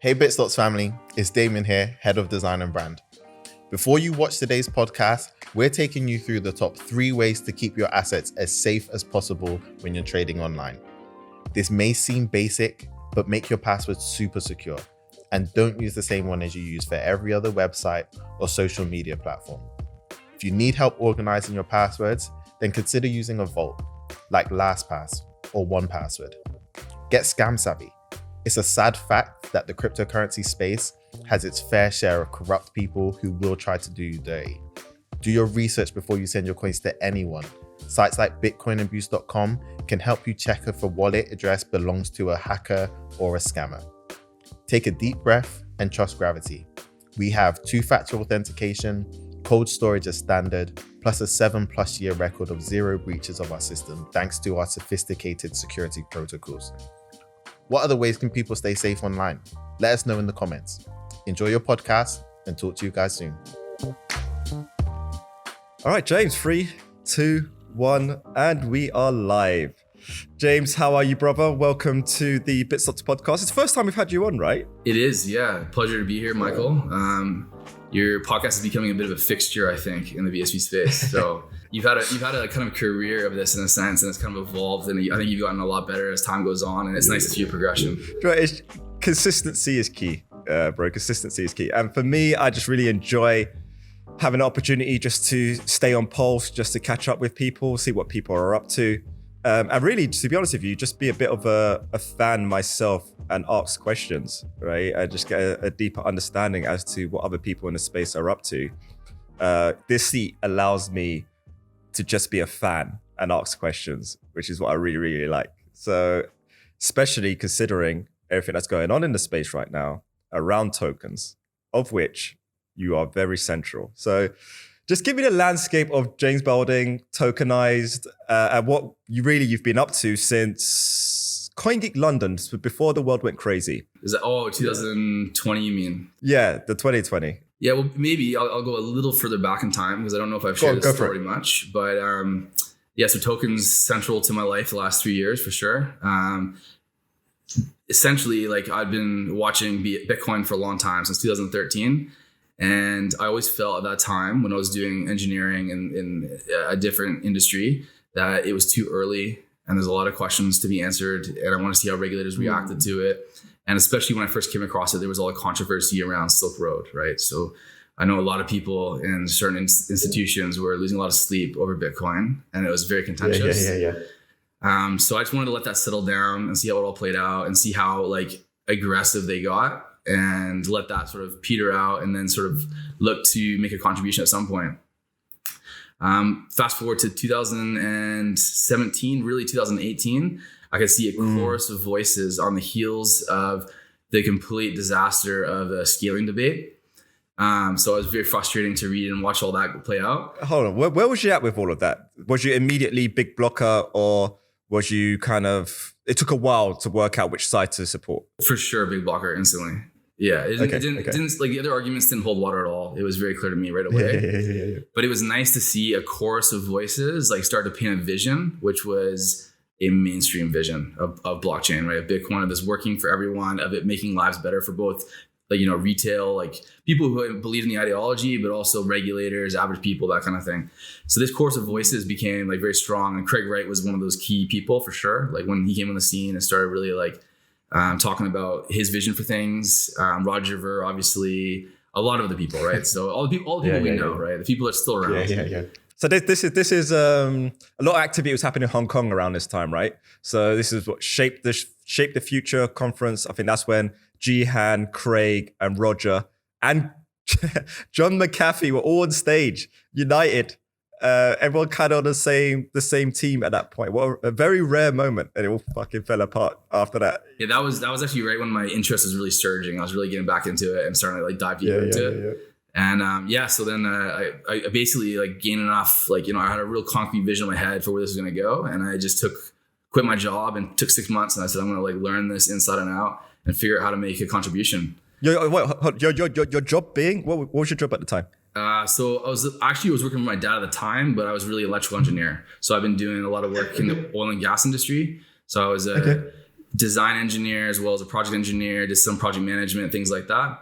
Hey Bitstocks family, it's Damien here, Head of Design and Brand. Before you watch today's podcast, we're taking you through the top 3 ways to keep your assets as safe as possible when you're trading online. This may seem basic, but make your password super secure and don't use the same one as you use for every other website or social media platform. If you need help organizing your passwords, then consider using a vault like LastPass or 1Password. Get scam savvy. It's a sad fact that the cryptocurrency space has its fair share of corrupt people who will try to do you dirty. Do your research before you send your coins to anyone. Sites like bitcoinandboost.com can help you check if a wallet address belongs to a hacker or a scammer. Take a deep breath and trust gravity. We have 2-factor authentication, cold storage as standard, plus a 7+ year record of 0 breaches of our system thanks to our sophisticated security protocols. What other ways can people stay safe online? Let us know in the comments. Enjoy your podcast and talk to you guys soon. All right, James, 3, 2, 1, and we are live. James, how are you, brother? Welcome to the Bitstocks podcast. It's the first time we've had you on, right? It is, yeah. Pleasure to be here, Michael. Your podcast is becoming a bit of a fixture, I think, in the BSV space. So you've had a kind of career of this in a sense, and it's kind of evolved. And I think you've gotten a lot better as time goes on, and it's nice to see your progression. Consistency is key, bro. Consistency is key. And for me, I just really enjoy having an opportunity just to stay on pulse, just to catch up with people, see what people are up to. And really, to be honest with you, just be a bit of a fan myself and ask questions, right? I just get a deeper understanding as to what other people in the space are up to. This seat allows me to just be a fan and ask questions, which is what I really, really like. So, especially considering everything that's going on in the space right now around tokens, of which you are very central. So, just give me the landscape of James Belding, Tokenized, and what you've been up to since CoinGeek London, before the world went crazy. Is that 2020? You mean? Yeah, the 2020. Yeah, well, maybe I'll go a little further back in time because I don't know if I've shared this story much. But so tokens central to my life the last 3 years for sure. Essentially, like I've been watching Bitcoin for a long time, since 2013. And I always felt at that time when I was doing engineering in a different industry that it was too early and there's a lot of questions to be answered. And I want to see how regulators reacted to it. And especially when I first came across it, there was all the controversy around Silk Road, right? So I know a lot of people in certain institutions were losing a lot of sleep over Bitcoin, and it was very contentious. So I just wanted to let that settle down and see how it all played out and see how like aggressive they got, and let that sort of peter out and then sort of look to make a contribution at some point. Fast forward to 2017, really 2018, I could see a chorus of voices on the heels of the complete disaster of the scaling debate. So it was very frustrating to read and watch all that play out. Hold on, where was you at with all of that? Was you immediately big blocker, or was you it took a while to work out which side to support? For sure, big blocker instantly. Yeah, it didn't like the other arguments didn't hold water at all. It was very clear to me right away. Yeah. But it was nice to see a chorus of voices like start to paint a vision, which was a mainstream vision of blockchain, right? Of Bitcoin, of this working for everyone, of it making lives better for both, like, retail, like people who believe in the ideology, but also regulators, average people, that kind of thing. So this chorus of voices became like very strong, and Craig Wright was one of those key people for sure. Like when he came on the scene and started really like talking about his vision for things, Roger Ver, obviously, a lot of the people, right? So all the people we know, right? The people that are still around. Yeah. So this is a lot of activity was happening in Hong Kong around this time, right? So this is what shaped the Future conference. I think that's when Jihan, Craig, and Roger and John McAfee were all on stage, united. Everyone kind of on the same team at that point. What a very rare moment, and it all fucking fell apart after that. Yeah, that was actually right when my interest was really surging. I was really getting back into it and starting to like dive deeper into it. Yeah. And so then I basically like gained enough, like, I had a real concrete vision in my head for where this was going to go, and I just quit my job and took 6 months, and I said I'm going to like learn this inside and out and figure out how to make a contribution. Your job being what was your job at the time? So I was working with my dad at the time, but I was really an electrical engineer. So I've been doing a lot of work in the oil and gas industry. So I was design engineer as well as a project engineer, did some project management, things like that.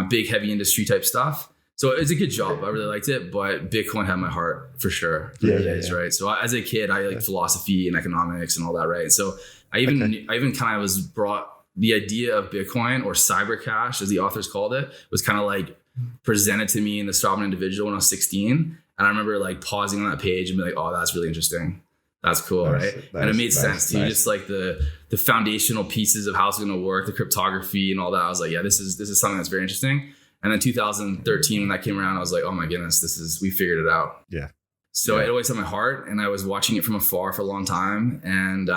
Big, heavy industry type stuff. So it's a good job. I really liked it, but Bitcoin had my heart for sure. Right. So as a kid, I liked philosophy and economics and all that. Right. So I even kind of was brought the idea of Bitcoin, or cybercash, as the authors called it, was kind of like presented to me in the Sovereign Individual when I was 16. And I remember like pausing on that page and be like, oh, that's really interesting. That's cool, right? And it made sense to just like the foundational pieces of how it's going to work, the cryptography and all that. I was like, yeah, this is something that's very interesting. And then 2013, when that came around, I was like, oh my goodness, we figured it out. Yeah. So it always had my heart, and I was watching it from afar for a long time. And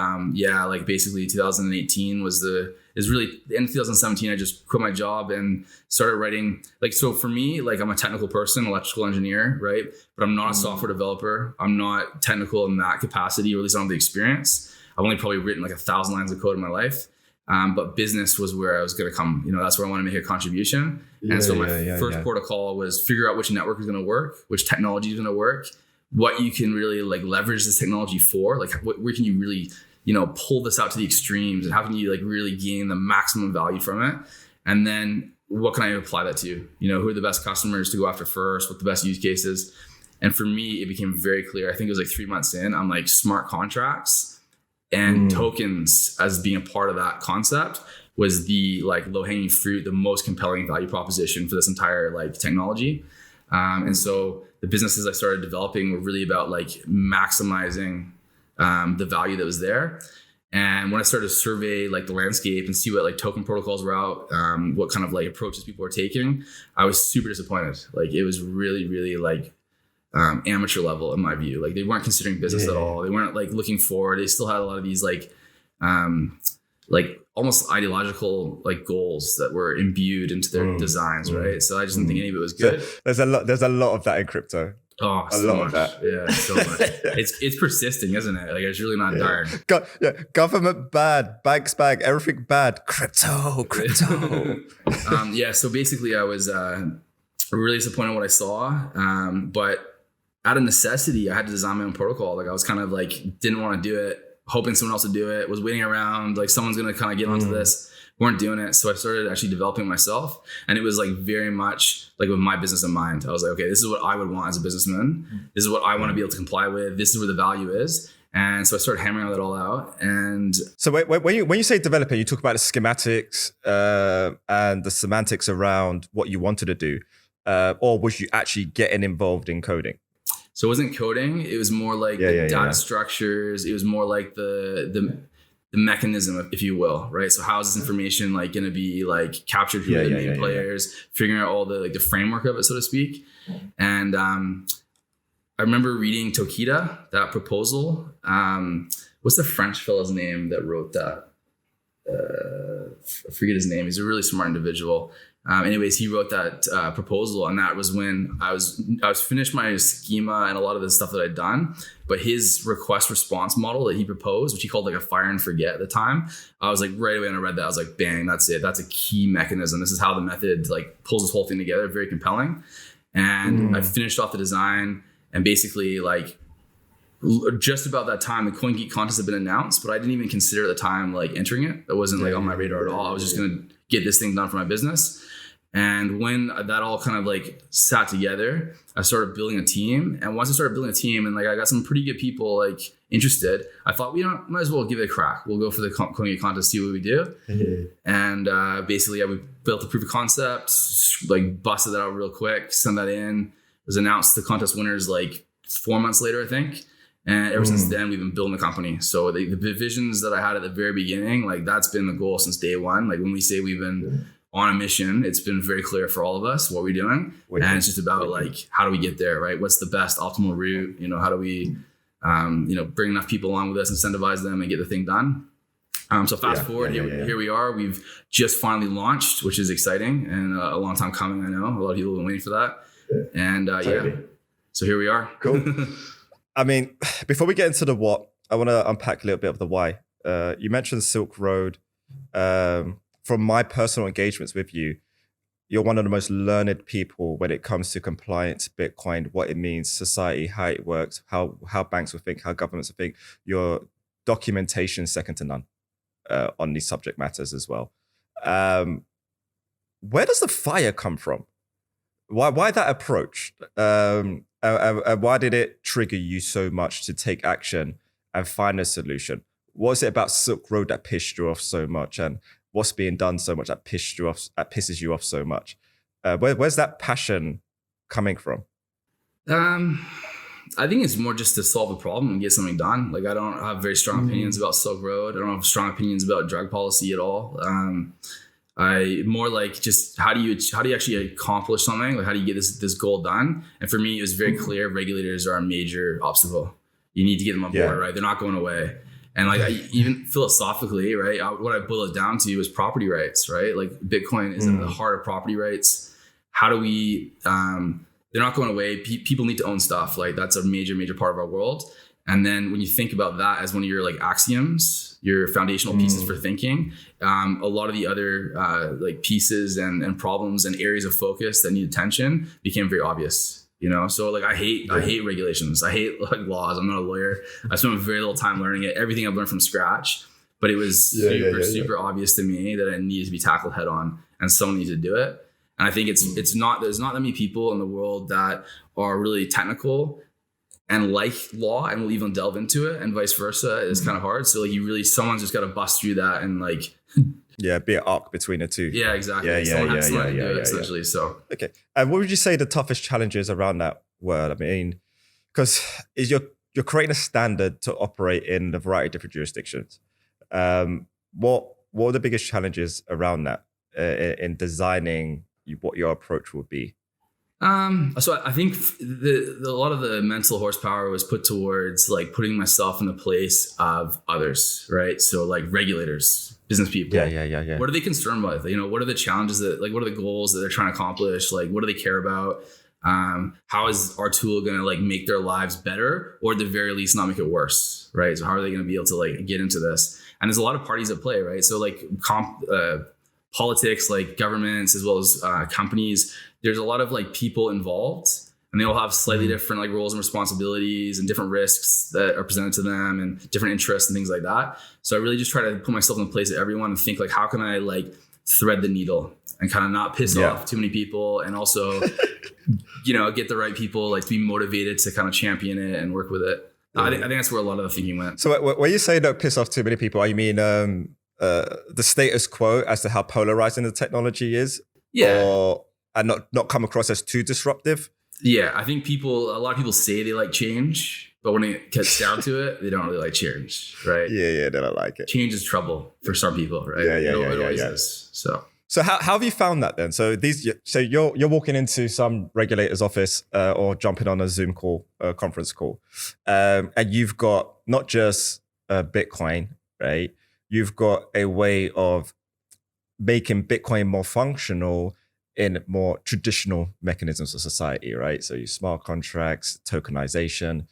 like basically 2018 is really the end of 2017. I just quit my job and started writing. Like, so for me, like I'm a technical person, electrical engineer, right? But I'm not a software developer. I'm not technical in that capacity, or at least I don't have the experience. I've only probably written like 1,000 lines of code in my life. But business was where I was going to come. That's where I want to make a contribution. And so my first protocol was figure out which network is going to work, which technology is going to work, what you can really like leverage this technology for, like where can you really, pull this out to the extremes, and how can you like really gain the maximum value from it? And then what can I apply that to? Who are the best customers to go after first? What the best use cases? And for me, it became very clear. I think it was like 3 months in, I'm like smart contracts and tokens as being a part of that concept was the like low hanging fruit, the most compelling value proposition for this entire like technology. And so the businesses I started developing were really about like maximizing the value that was there. And when I started to survey like the landscape and see what like token protocols were out, what kind of like approaches people were taking, I was super disappointed. Like it was really, really like amateur level in my view. Like they weren't considering business at all. They weren't like looking forward. They still had a lot of these like almost ideological like goals that were imbued into their designs, right? So I just didn't think any of it was good. There's a lot of that in crypto. Oh, a lot of that. Yeah, so much. It's persisting, isn't it? Like it's really not dying. Government bad, banks bad, everything bad. Crypto. So basically I was really disappointed in what I saw. But out of necessity, I had to design my own protocol. Like I was kind of like, didn't want to do it, hoping someone else would do it, was waiting around, like someone's going to kind of get onto this, weren't doing it. So I started actually developing myself. And it was like very much like with my business in mind. I was like, okay, this is what I would want as a businessman. This is what I want to be able to comply with. This is where the value is. And so I started hammering that all out. And so when you say developer, you talk about the schematics and the semantics around what you wanted to do. Or was you actually getting involved in coding? So it wasn't coding. It was more like data structures. It was more like the mechanism, if you will, right? So how is this information like going to be like captured? Who are the main players? Figuring out all the like the framework of it, so to speak. And I remember reading Tokita, that proposal. What's the French fellow's name that wrote that? I forget his name. He's a really smart individual. Anyways, he wrote that proposal, and that was when I was finished my schema and a lot of the stuff that I'd done. But his request response model that he proposed, which he called like a fire and forget at the time, I was like right away when I read that, I was like, bang, that's it. That's a key mechanism. This is how the method like pulls this whole thing together. Very compelling. And I finished off the design, and basically like just about that time, the CoinGeek Contest had been announced, but I didn't even consider at the time like entering it. That wasn't like on my radar at all. I was just gonna get this thing done for my business. And when that all kind of like sat together, I started building a team. And once I started building a team and like I got some pretty good people like interested, I thought, might as well give it a crack. We'll go for the CoinGeek Contest, see what we do. And basically, we built a proof of concept, like busted that out real quick, sent that in. It was announced the contest winners like 4 months later, I think. And ever since then, we've been building the company. So the visions that I had at the very beginning, like that's been the goal since day one. Like when we say we've been on a mission, it's been very clear for all of us what we're doing. And it's just about like, how do we get there, right? What's the best optimal route? How do we, bring enough people along with us, incentivize them and get the thing done? So fast forward, here we are. We've just finally launched, which is exciting and a long time coming. I know a lot of people have been waiting for that. And so here we are. Cool. I mean, before we get into the what, I want to unpack a little bit of the why. You mentioned Silk Road. From my personal engagements with you, you're one of the most learned people when it comes to compliance, Bitcoin, what it means, society, how it works, how banks will think, how governments will think. Your documentation is second to none. on these subject matters as well. Where does the fire come from? Why that approach? And why did it trigger you so much to take action and find a solution? What was it about Silk Road that pissed you off so much, and what's being done so much that pisses you off so much? Where's that passion coming from? I think it's more just to solve a problem and get something done. Like, I don't have very strong opinions about Silk Road. I don't have strong opinions about drug policy at all. I more like just how do you actually accomplish something? Like, how do you get this goal done? And for me, it was very clear regulators are a major obstacle. You need to get them on board, right? They're not going away. And like, even philosophically, right, what I boil it down to is property rights, right? Like, Bitcoin is at the heart of property rights. How do we, they're not going away. People need to own stuff. Like, that's a major part of our world. And then when you think about that as one of your like axioms, your foundational pieces for thinking, a lot of the other like pieces and problems and areas of focus that need attention became very obvious. You know, so like I hate regulations. I hate like laws. I'm not a lawyer. I spent very little time learning it. Everything I've learned from scratch, but it was super obvious to me that it needed to be tackled head on, and someone needed to do it. And I think there's not that many people in the world that are really technical and like law and will even delve into it, and vice versa is kind of hard. So like someone's just got to bust through that and like. Yeah, be an arc between the two. Yeah, exactly. Essentially. So okay, and what would you say the toughest challenges around that were? I mean, because you're creating a standard to operate in a variety of different jurisdictions. What are the biggest challenges around that in designing what your approach would be? So I think a lot of the mental horsepower was put towards like putting myself in the place of others, right? So like regulators, business people. Yeah. What are they concerned with? You know, what are the challenges what are the goals that they're trying to accomplish? Like, what do they care about? How is our tool going to like make their lives better, or at the very least not make it worse, right? So how are they going to be able to like get into this? And there's a lot of parties at play, right? So like politics, like governments, as well as companies, there's a lot of like people involved, and they all have slightly different like roles and responsibilities and different risks that are presented to them and different interests and things like that. So I really just try to put myself in the place of everyone and think like, how can I like thread the needle and kind of not piss off too many people, and also, you know, get the right people like to be motivated to kind of champion it and work with it. I think that's where a lot of the thinking went. So when you say don't piss off too many people, you mean the status quo as to how polarizing the technology is? Yeah. And not come across as too disruptive? Yeah, I think a lot of people say they like change, but when it gets down to it, they don't really like change, right? Yeah, they don't like it. Change is trouble for some people, right? It always is. So how have you found that then? So you're walking into some regulator's office or jumping on a Zoom call, a conference call, and you've got not just Bitcoin, right? You've got a way of making Bitcoin more functional in more traditional mechanisms of society, right? So your smart contracts, tokenization,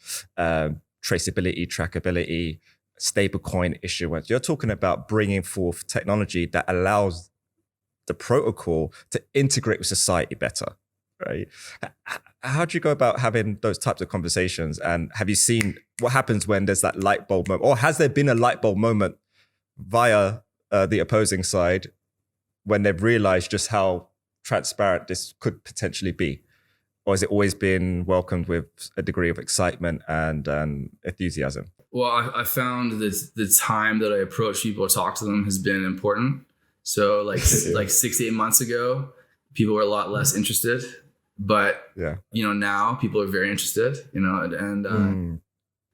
traceability, trackability, stablecoin issuance. You're talking about bringing forth technology that allows the protocol to integrate with society better, right? How do you go about having those types of conversations? And have you seen what happens when there's that light bulb moment? Or has there been a light bulb moment via the opposing side when they've realized just how transparent this could potentially be? Or has it always been welcomed with a degree of excitement and enthusiasm? Well, I found that the time that I approach people or talk to them has been important. So like 6 to 8 months ago, people were a lot less interested, but you know, now people are very interested, you know, and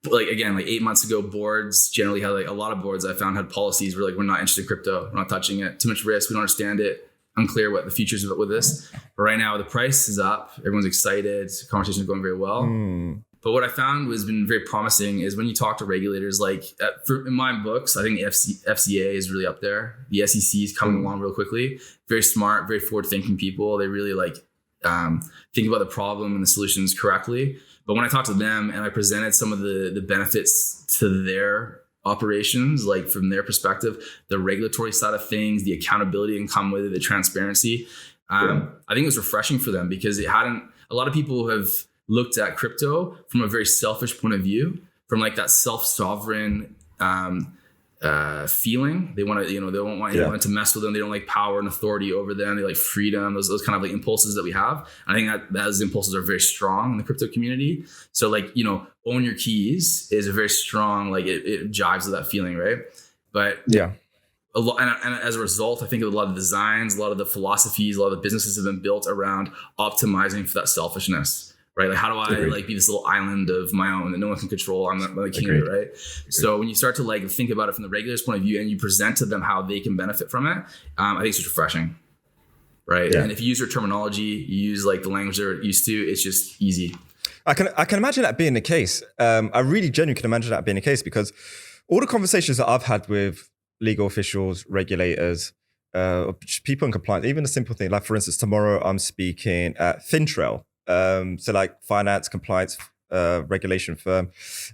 like, again, like 8 months ago, boards generally had like a lot of boards I found had policies where like, we're not interested in crypto. We're not touching it. Too much risk. We don't understand it. Unclear what the futures with this. But right now the price is up. Everyone's excited. Conversation is going very well. But what I found has been very promising is when you talk to regulators, like in my books, I think the FCA is really up there. The SEC is coming along real quickly. Very smart, very forward-thinking people. They really like think about the problem and the solutions correctly. But when I talked to them and I presented some of the benefits to their operations, like from their perspective, the regulatory side of things, the accountability and come with it, the transparency, I think it was refreshing for them, because a lot of people have looked at crypto from a very selfish point of view, from like that self-sovereign feeling. They want to, they don't want anyone to mess with them. They don't like power and authority over them. They like freedom. Those kind of like impulses that we have. I think that those impulses are very strong in the crypto community. So like, own your keys is a very strong, like it jives with that feeling, right? But a lot, and as a result, I think a lot of the designs, a lot of the philosophies, a lot of the businesses have been built around optimizing for that selfishness. Right? Like, how do I like be this little island of my own that no one can control? I'm the king of it, right? So when you start to like think about it from the regulators' point of view and you present to them how they can benefit from it, I think it's just refreshing, right? Yeah. And if you use your terminology, you use like the language they're used to, it's just easy. I can imagine that being the case. I really genuinely can imagine that being the case because all the conversations that I've had with legal officials, regulators, people in compliance, even a simple thing, like for instance, tomorrow I'm speaking at FinTrail. So like finance, compliance, regulation firm.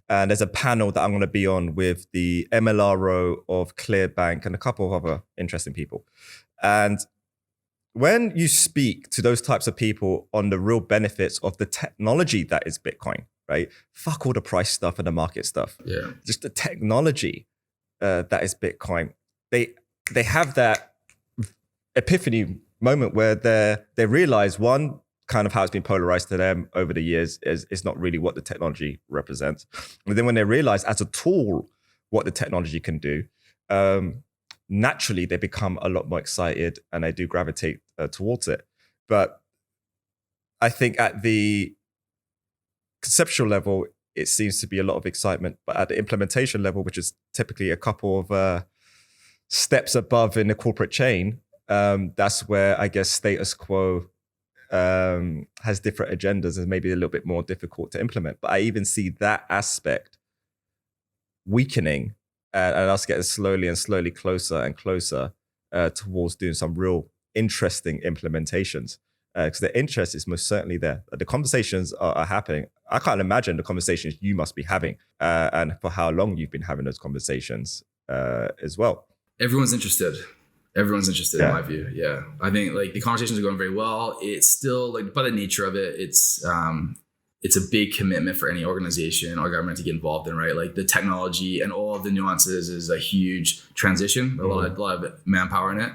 And there's a panel that I'm going to be on with the MLRO of Clearbank and a couple of other interesting people. And when you speak to those types of people on the real benefits of the technology that is Bitcoin, right? Fuck all the price stuff and the market stuff. Yeah. Just the technology that is Bitcoin. They have that epiphany moment where they realize, one, kind of how it's been polarized to them over the years is not really what the technology represents. But then when they realize as a tool what the technology can do, naturally they become a lot more excited and they do gravitate towards it. But I think at the conceptual level, it seems to be a lot of excitement. But at the implementation level, which is typically a couple of steps above in the corporate chain, that's where I guess status quo has different agendas and maybe a little bit more difficult to implement. But I even see that aspect weakening and us getting slowly and slowly closer and closer towards doing some real interesting implementations. Because the interest is most certainly there. The conversations are happening. I can't imagine the conversations you must be having and for how long you've been having those conversations as well. Everyone's interested in my view. Yeah. I think like the conversations are going very well. It's still like by the nature of it, it's a big commitment for any organization or government to get involved in, right? Like the technology and all of the nuances is a huge transition, a lot of manpower in it.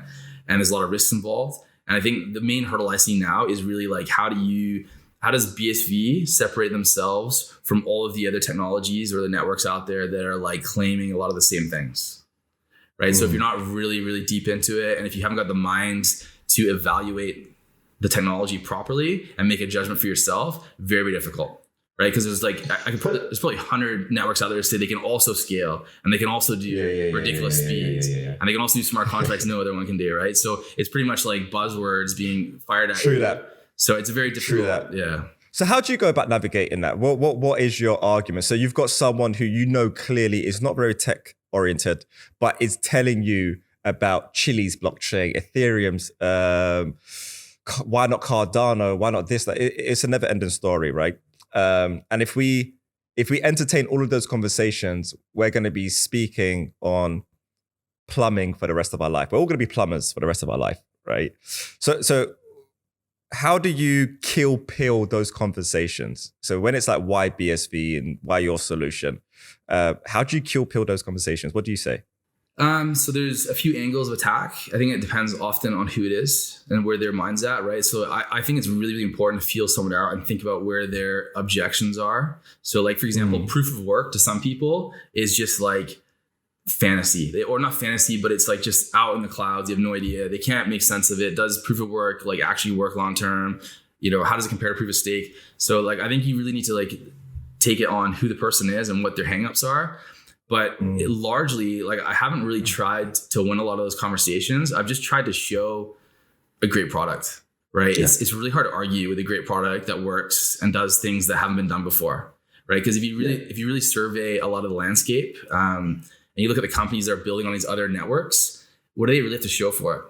And there's a lot of risks involved. And I think the main hurdle I see now is really like, how does BSV separate themselves from all of the other technologies or the networks out there that are like claiming a lot of the same things? Right. So if you're not really, really deep into it, and if you haven't got the mind to evaluate the technology properly and make a judgment for yourself, very, very difficult. Right. Because there's like, there's probably 100 networks out there that say they can also scale and they can also do ridiculous speeds and they can also do smart contracts no other one can do. Right. So it's pretty much like buzzwords being fired at you. So it's a very difficult. Yeah. So how do you go about navigating that? What is your argument? So you've got someone who you know clearly is not very tech oriented, but is telling you about Chile's blockchain, Ethereum's, why not Cardano? Why not this? It's a never ending story, right? And if we entertain all of those conversations, we're going to be speaking on plumbing for the rest of our life. We're all going to be plumbers for the rest of our life, right? So how do you kill pill those conversations? So when it's like why BSV and why your solution, how do you kill pill those conversations? What do you say? So there's a few angles of attack. I think it depends often on who it is and where their mind's at, right? So I think it's really, really important to feel someone out and think about where their objections are. So like, for example, proof of work to some people is just like fantasy, or not fantasy, but it's like just out in the clouds. You have no idea. They can't make sense of it. Does proof of work like actually work long term? How does it compare to proof of stake? So like, I think you really need to like take it on who the person is and what their hangups are. But largely, like I haven't really tried to win a lot of those conversations. I've just tried to show a great product, right? Yeah. It's really hard to argue with a great product that works and does things that haven't been done before, right? Because if you really survey a lot of the landscape, and you look at the companies that are building on these other networks, what do they really have to show for it?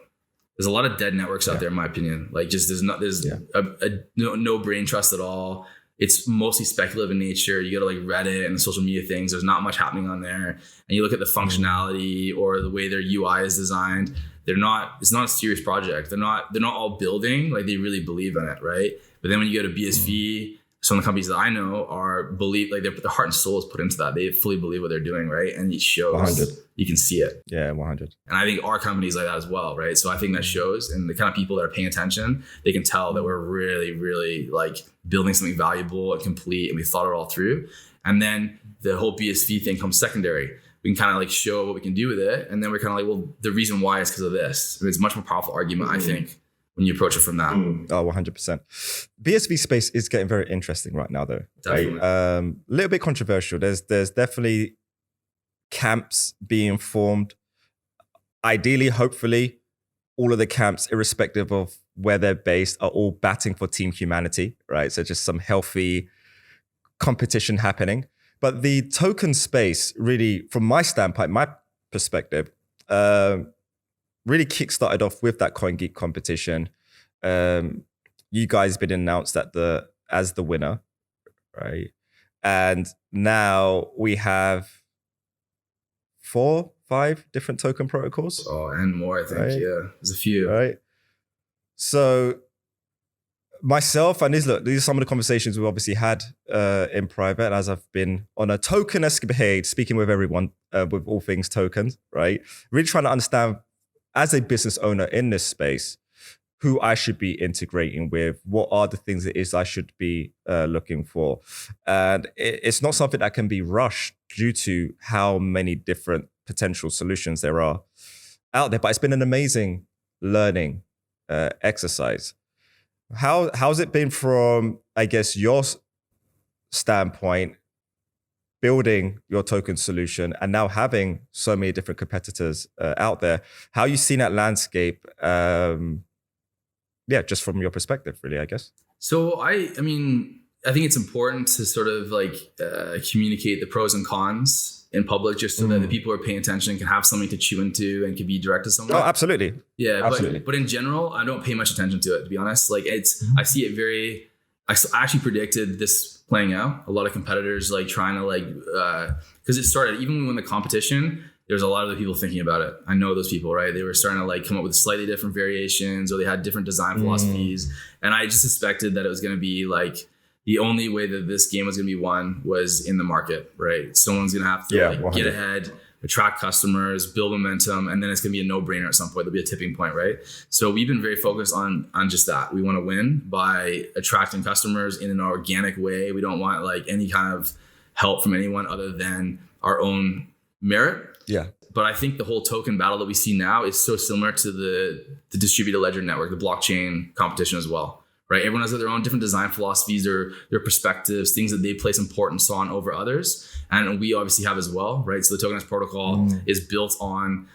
There's a lot of dead networks out there, in my opinion. Like just no brain trust at all. It's mostly speculative in nature. You go to like Reddit and the social media things. There's not much happening on there. And you look at the functionality or the way their UI is designed. It's not a serious project. They're not all building like they really believe in it, right? But then when you go to BSV, some of the companies that I know believe like their heart and soul is put into that. They fully believe what they're doing, right? And it shows. 100. You can see it. Yeah, 100. And I think our company is like that as well, right? So I think that shows, and the kind of people that are paying attention, they can tell that we're really, really like building something valuable and complete, and we thought it all through. And then the whole BSV thing comes secondary. We can kind of like show what we can do with it, and then we're kind of like, well, the reason why is because of this. And it's a much more powerful argument, I think, when you approach it from that. Oh, 100%. BSV space is getting very interesting right now, though. Definitely. Right? A little bit controversial. There's definitely camps being formed. Ideally, hopefully, all of the camps, irrespective of where they're based, are all batting for Team Humanity, right? So just some healthy competition happening. But the token space really, from my standpoint, my perspective, really kickstarted off with that CoinGeek competition. You guys been announced as the winner, right? And now we have 4-5 different token protocols. Oh, and more, I think. Right. Yeah, there's a few. Right. So myself, and these are some of the conversations we've obviously had in private as I've been on a token escapade, speaking with everyone with all things tokens, right? Really trying to understand, as a business owner in this space, who I should be integrating with, what are the things it is I should be looking for. And it's not something that can be rushed due to how many different potential solutions there are out there. But it's been an amazing learning exercise. How's it been from, I guess, your standpoint, building your token solution and now having so many different competitors out there? How you seen that landscape? Just from your perspective, really, I guess. So I mean, I think it's important to sort of like communicate the pros and cons in public, just so that the people who are paying attention can have something to chew into and can be directed somewhere. Oh, absolutely. Yeah, absolutely. But in general, I don't pay much attention to it, to be honest. Like I see it very. I actually predicted this playing out. A lot of competitors like trying to like because it started even when we won the competition. There's a lot of the people thinking about it. I know those people, right? They were starting to like come up with slightly different variations, or they had different design philosophies. And I just suspected that it was going to be like the only way that this game was going to be won was in the market, right? Someone's going to have to get ahead, attract customers, build momentum, and then it's going to be a no-brainer at some point. There'll be a tipping point, right? So we've been very focused on just that. We want to win by attracting customers in an organic way. We don't want like any kind of help from anyone other than our own merit. Yeah. But I think the whole token battle that we see now is so similar to the distributed ledger network, the blockchain competition as well, right? Everyone has their own different design philosophies, their perspectives, things that they place importance on over others. And we obviously have as well, right? So the Tokenized protocol is built on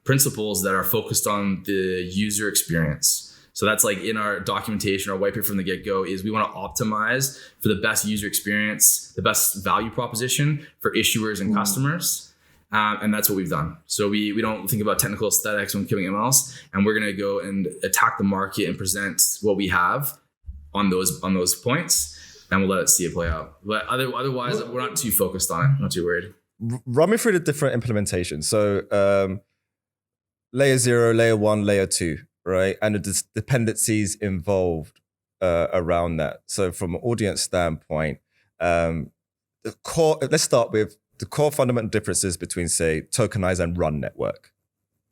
principles that are focused on the user experience. So that's like in our documentation, our white paper from the get-go is we want to optimize for the best user experience, the best value proposition for issuers and customers. And that's what we've done. So we don't think about technical aesthetics when killing else, and we're going to go and attack the market and present what we have on those points, and we'll let it see it play out. But otherwise, we're not too focused on it. Not too worried. Run me through the different implementations. So layer 0, layer 1, layer 2, right? And the dependencies involved around that. So from an audience standpoint, the core. Let's start with the core fundamental differences between, say, Tokenized and Run network,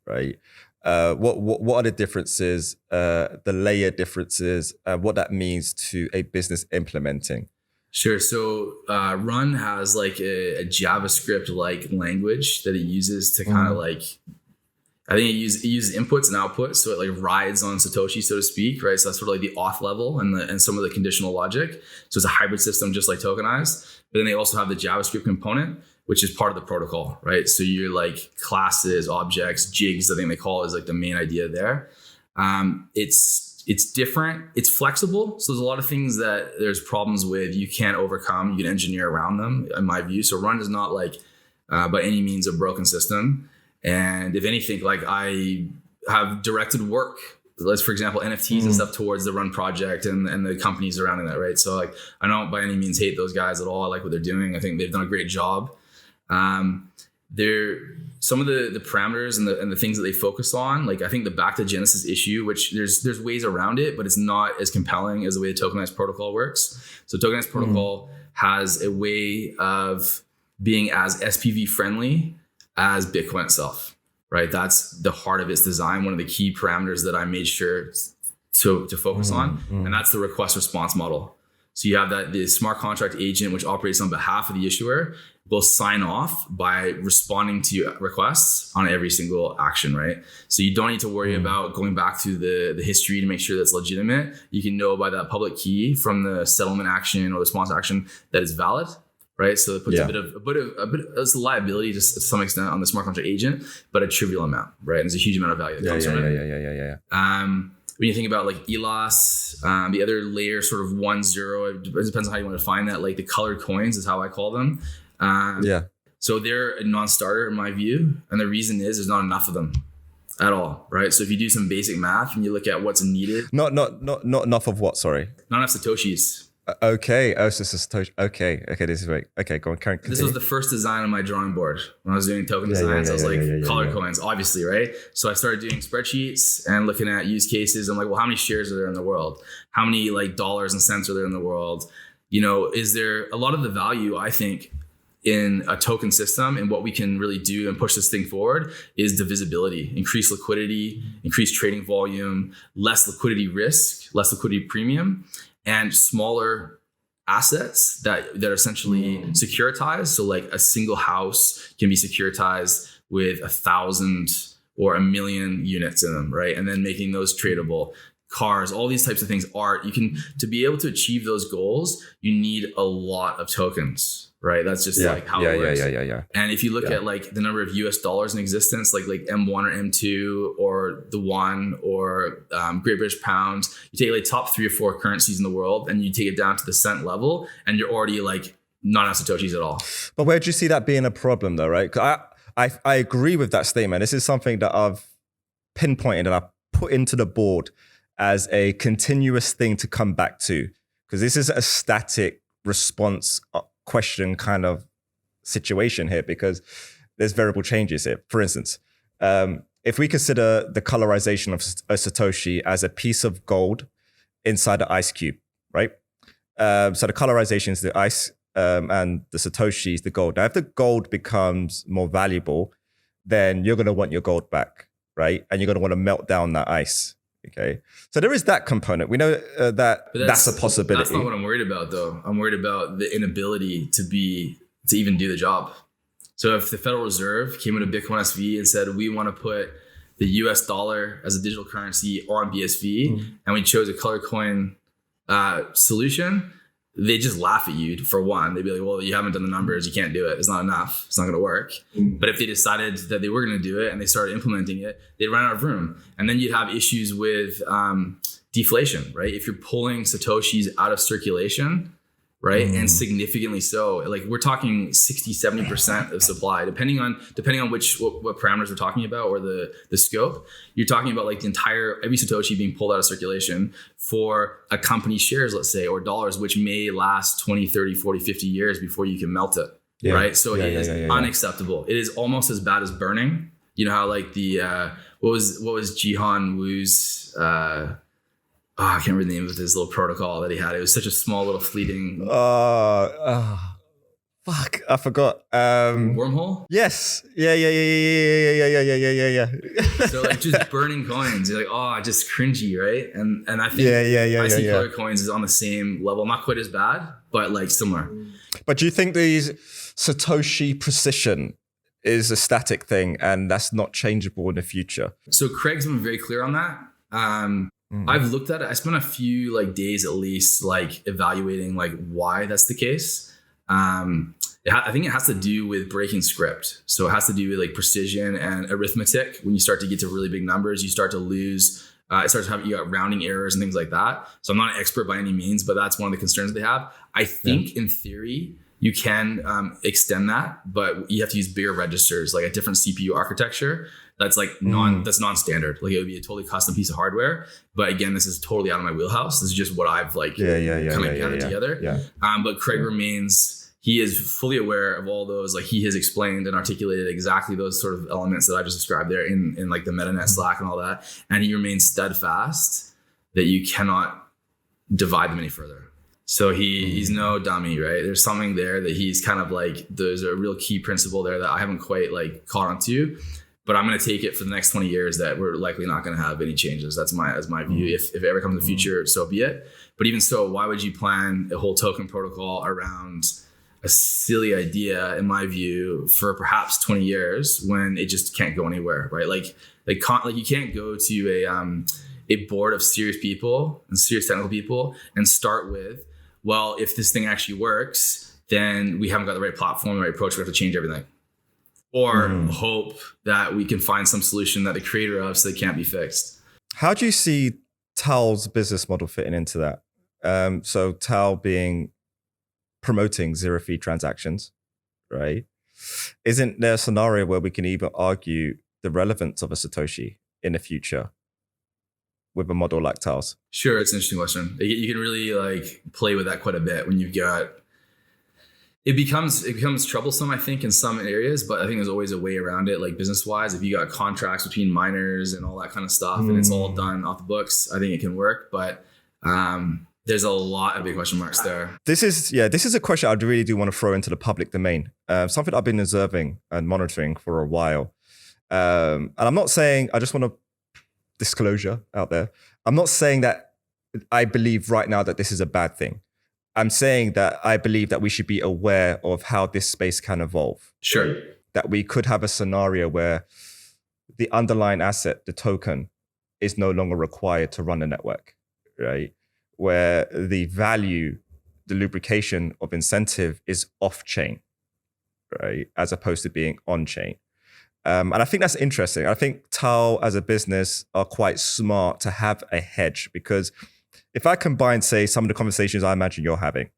right? What are the differences, the layer differences, what that means to a business implementing? Sure. So Run has like a JavaScript-like language that it uses to kind of like, I think it uses inputs and outputs, so it like rides on Satoshi, so to speak, right? So that's sort of like the auth level and some of the conditional logic. So it's a hybrid system, just like Tokenized. But then they also have the JavaScript component, which is part of the protocol, right? So you're like classes, objects, jigs, I think they call it, is like the main idea there. It's different. It's flexible. So there's a lot of things that there's problems with you can't overcome. You can engineer around them, in my view. So Run is not like by any means a broken system. And if anything, like I have directed work, let's for example, NFTs and stuff towards the Run project and the companies surrounding that, right? So like I don't by any means hate those guys at all. I like what they're doing. I think they've done a great job. some of the parameters and the things that they focus on, like I think the back to Genesis issue, which there's ways around it, but it's not as compelling as the way the tokenized protocol works. So tokenized protocol has a way of being as SPV friendly as Bitcoin itself, right? That's the heart of its design. One of the key parameters that I made sure to focus on, and that's the request response model. So you have the smart contract agent, which operates on behalf of the issuer, will sign off by responding to requests on every single action, right? So you don't need to worry about going back through the history to make sure that's legitimate. You can know by that public key from the settlement action or the response action that is valid, right? So it puts a bit of it's a liability just to some extent on the smart contract agent, but a trivial amount, right? And there's a huge amount of value that comes from it. When you think about like ELOS, the other layer, sort of 1-0, it depends on how you want to define that. Like the colored coins is how I call them. So they're a non-starter in my view. And the reason is there's not enough of them at all, right? So if you do some basic math and you look at what's needed. Not enough of what, sorry? Not enough Satoshis. Okay. Oh, so Satoshi. Okay. This is right. Okay, go on. Continue. This was the first design on my drawing board when I was doing token designs. I was like, colored coins, obviously, right? So I started doing spreadsheets and looking at use cases. I'm like, well, how many shares are there in the world? How many like dollars and cents are there in the world? You know, is there a lot of the value, I think, in a token system and what we can really do and push this thing forward is divisibility, increased liquidity, increased trading volume, less liquidity risk, less liquidity premium, and smaller assets that are essentially securitized. So like a single house can be securitized with 1,000 or 1,000,000 units in them, right? And then making those tradable. Cars, all these types of things, art. To be able to achieve those goals, you need a lot of tokens, right? That's just like how it works. And if you look at like the number of US dollars in existence, like M1 or M2 or the One or Great British Pound, you take like top 3 or 4 currencies in the world and you take it down to the cent level and you're already like not on Satoshis at all. But where do you see that being a problem though, right? I agree with that statement. This is something that I've pinpointed and I've put into the board as a continuous thing to come back to, because this is a static response question kind of situation here, because there's variable changes here. For instance, if we consider the colorization of a Satoshi as a piece of gold inside an ice cube, right? So the colorization is the ice and the Satoshi is the gold. Now, if the gold becomes more valuable, then you're going to want your gold back, right? And you're going to want to melt down that ice. Okay, so there is that component. We know that's a possibility. That's not what I'm worried about, though. I'm worried about the inability to even do the job. So if the Federal Reserve came into Bitcoin SV and said, we want to put the US dollar as a digital currency on BSV, and we chose a color coin solution, they just laugh at you for one. They'd be like, well, you haven't done the numbers. You can't do it. It's not enough. It's not going to work. But if they decided that they were going to do it and they started implementing it, they'd run out of room. And then you'd have issues with deflation, right? If you're pulling Satoshis out of circulation, right? And significantly so, like we're talking 60, 70% of supply, depending on what parameters we're talking about or the scope. You're talking about like every Satoshi being pulled out of circulation for a company's shares, let's say, or dollars, which may last 20, 30, 40, 50 years before you can melt it, right? So it is unacceptable. It is almost as bad as burning. You know how like the, what was Jihan Wu's, I can't remember the name of his little protocol that he had. It was such a small little fleeting. Fuck, I forgot. Wormhole? Yes. Yeah. So like just burning coins. You're like, just cringy, right? And I think I see color coins is on the same level. Not quite as bad, but like similar. But do you think these Satoshi Precision is a static thing and that's not changeable in the future? So Craig's been very clear on that. I've looked at it. I spent a few like days at least like evaluating like why that's the case. I think it has to do with breaking script. So it has to do with like precision and arithmetic. When you start to get to really big numbers, you start to lose. It starts to have you got rounding errors and things like that. So I'm not an expert by any means, but that's one of the concerns they have. I think in theory you can extend that, but you have to use bigger registers, like a different CPU architecture. That's like that's non-standard. Like it would be a totally custom piece of hardware. But again, this is totally out of my wheelhouse. This is just what I've like gathered together. But Craig remains he is fully aware of all those, like he has explained and articulated exactly those sort of elements that I just described there in like the MetaNet Slack and all that. And he remains steadfast that you cannot divide them any further. So he's no dummy, right? There's something there that he's kind of like, there's a real key principle there that I haven't quite like caught on to, but I'm going to take it for the next 20 years that we're likely not going to have any changes. That's my view. If it ever comes in the future, so be it. But even so, why would you plan a whole token protocol around a silly idea, in my view, for perhaps 20 years when it just can't go anywhere, right? Like you can't go to a board of serious people and serious technical people and start with, well, if this thing actually works, then we haven't got the right platform, the right approach. We have to change everything. Or hope that we can find some solution that the creator of so they can't be fixed. How do you see TAAL's business model fitting into that? So TAAL being promoting zero-fee transactions, right? Isn't there a scenario where we can even argue the relevance of a Satoshi in the future with a model like TAAL's? Sure, it's an interesting question. You can really like play with that quite a bit when you've got. It becomes troublesome, I think, in some areas, but I think there's always a way around it, like business-wise. If you got contracts between miners and all that kind of stuff, and it's all done off the books, I think it can work. But there's a lot of big question marks there. This is a question I really do want to throw into the public domain. Something I've been observing and monitoring for a while. And I'm not saying, I just want to disclosure out there. I'm not saying that I believe right now that this is a bad thing. I'm saying that I believe that we should be aware of how this space can evolve. Sure. That we could have a scenario where the underlying asset, the token, is no longer required to run a network, right? Where the value, the lubrication of incentive is off-chain, right? As opposed to being on-chain. And I think that's interesting. I think TAAL as a business are quite smart to have a hedge, because if I combine, say, some of the conversations I imagine you're having,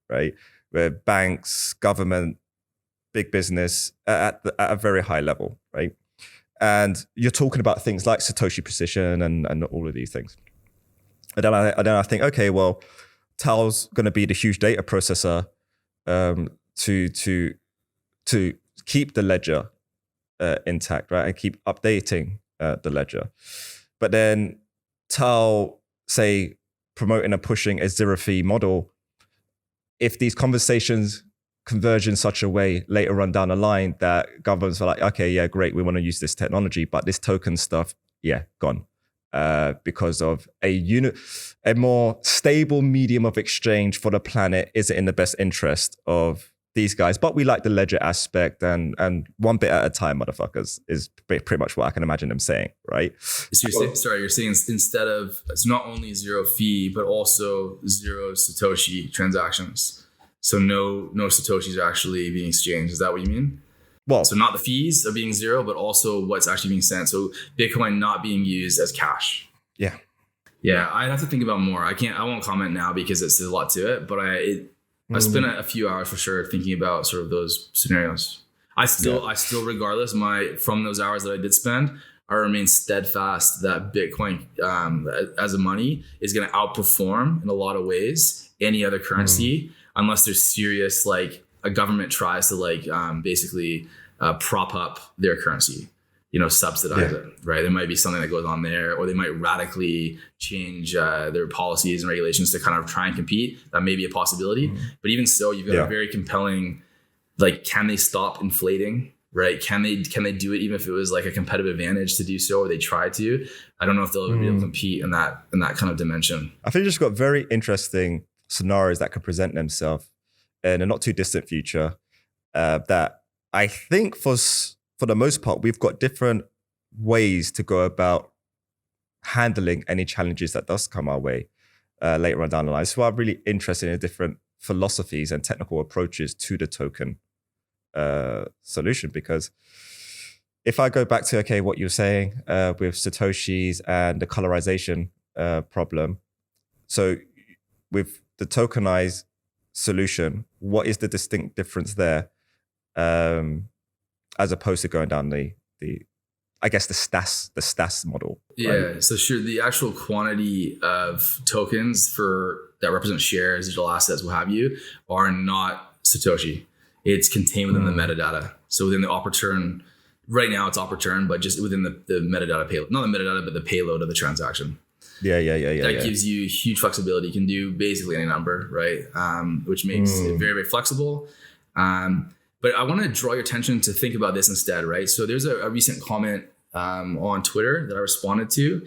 right, where banks, government, big business at a very high level, right, and you're talking about things like Satoshi Precision and all of these things, and then I think, okay, well, TAAL's going to be the huge data processor to keep the ledger intact, right, and keep updating the ledger. But then TAAL, say, promoting and pushing a zero-fee model, if these conversations converge in such a way later on down the line that governments are like, okay, yeah, great, we want to use this technology, but this token stuff, yeah, gone. Because of a more stable medium of exchange for the planet isn't in the best interest of these guys, but we like the ledger aspect, and one bit at a time, motherfuckers, is pretty much what I can imagine them saying, right? So you're saying instead of, it's not only zero fee, but also zero Satoshi transactions. So no Satoshis are actually being exchanged. Is that what you mean? Well, so not the fees are being zero, but also what's actually being sent. So Bitcoin not being used as cash. Yeah. Yeah, I'd have to think about more. I won't comment now because there's a lot to it, but I spent a few hours for sure thinking about sort of those scenarios. I still regardless, from those hours that I did spend, I remain steadfast that Bitcoin as a money is going to outperform in a lot of ways any other currency, unless there's serious, like a government tries to basically prop up their currency, subsidize it, right? There might be something that goes on there, or they might radically change their policies and regulations to kind of try and compete. That may be a possibility. But even so, you've got a very compelling, can they stop inflating, right? Can they do it even if it was like a competitive advantage to do so, or they try to? I don't know if they'll be able to compete in that kind of dimension. I think you just got very interesting scenarios that could present themselves in a not too distant future that I think for the most part, we've got different ways to go about handling any challenges that does come our way later on down the line. So I'm really interested in different philosophies and technical approaches to the token solution, because if I go back to, what you're saying with Satoshis and the colorization problem. So with the tokenized solution, what is the distinct difference there? As opposed to going down the STAS model. Yeah, right? So sure, the actual quantity of tokens that represent shares, digital assets, what have you, are not Satoshi. It's contained within the metadata. So within the op-return, right now it's op-return, but just within the metadata payload, not the metadata, but the payload of the transaction. That gives you huge flexibility. You can do basically any number, right? Which makes it very, very flexible. But I want to draw your attention to think about this instead, right? So there's a recent comment on Twitter that I responded to.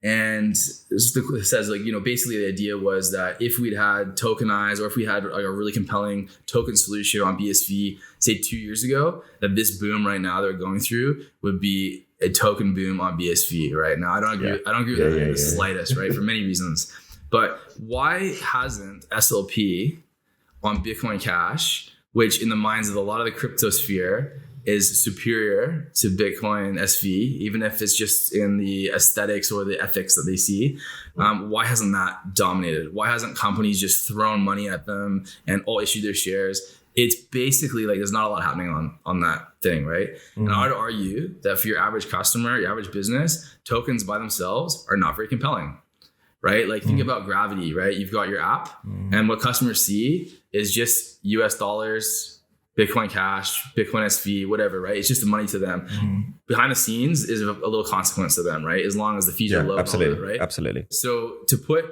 And it says, like, basically the idea was that if we'd had tokenized, or if we had like a really compelling token solution on BSV, say 2 years ago, that this boom right now they're going through would be a token boom on BSV, right? Now, I don't agree. I don't agree with that in the slightest, right? For many reasons. But why hasn't SLP on Bitcoin Cash, which in the minds of a lot of the crypto sphere is superior to Bitcoin SV, even if it's just in the aesthetics or the ethics that they see. Why hasn't that dominated? Why hasn't companies just thrown money at them and all issued their shares? It's basically like there's not a lot happening on that thing, right? And I'd argue that for your average customer, your average business, tokens by themselves are not very compelling, right? Like think about Gravity, right? You've got your app and what customers see is just US dollars, Bitcoin Cash, Bitcoin SV, whatever, right? It's just the money to them. Behind the scenes is a little consequence to them, right? As long as the fees are low, absolutely, right? Absolutely. So to put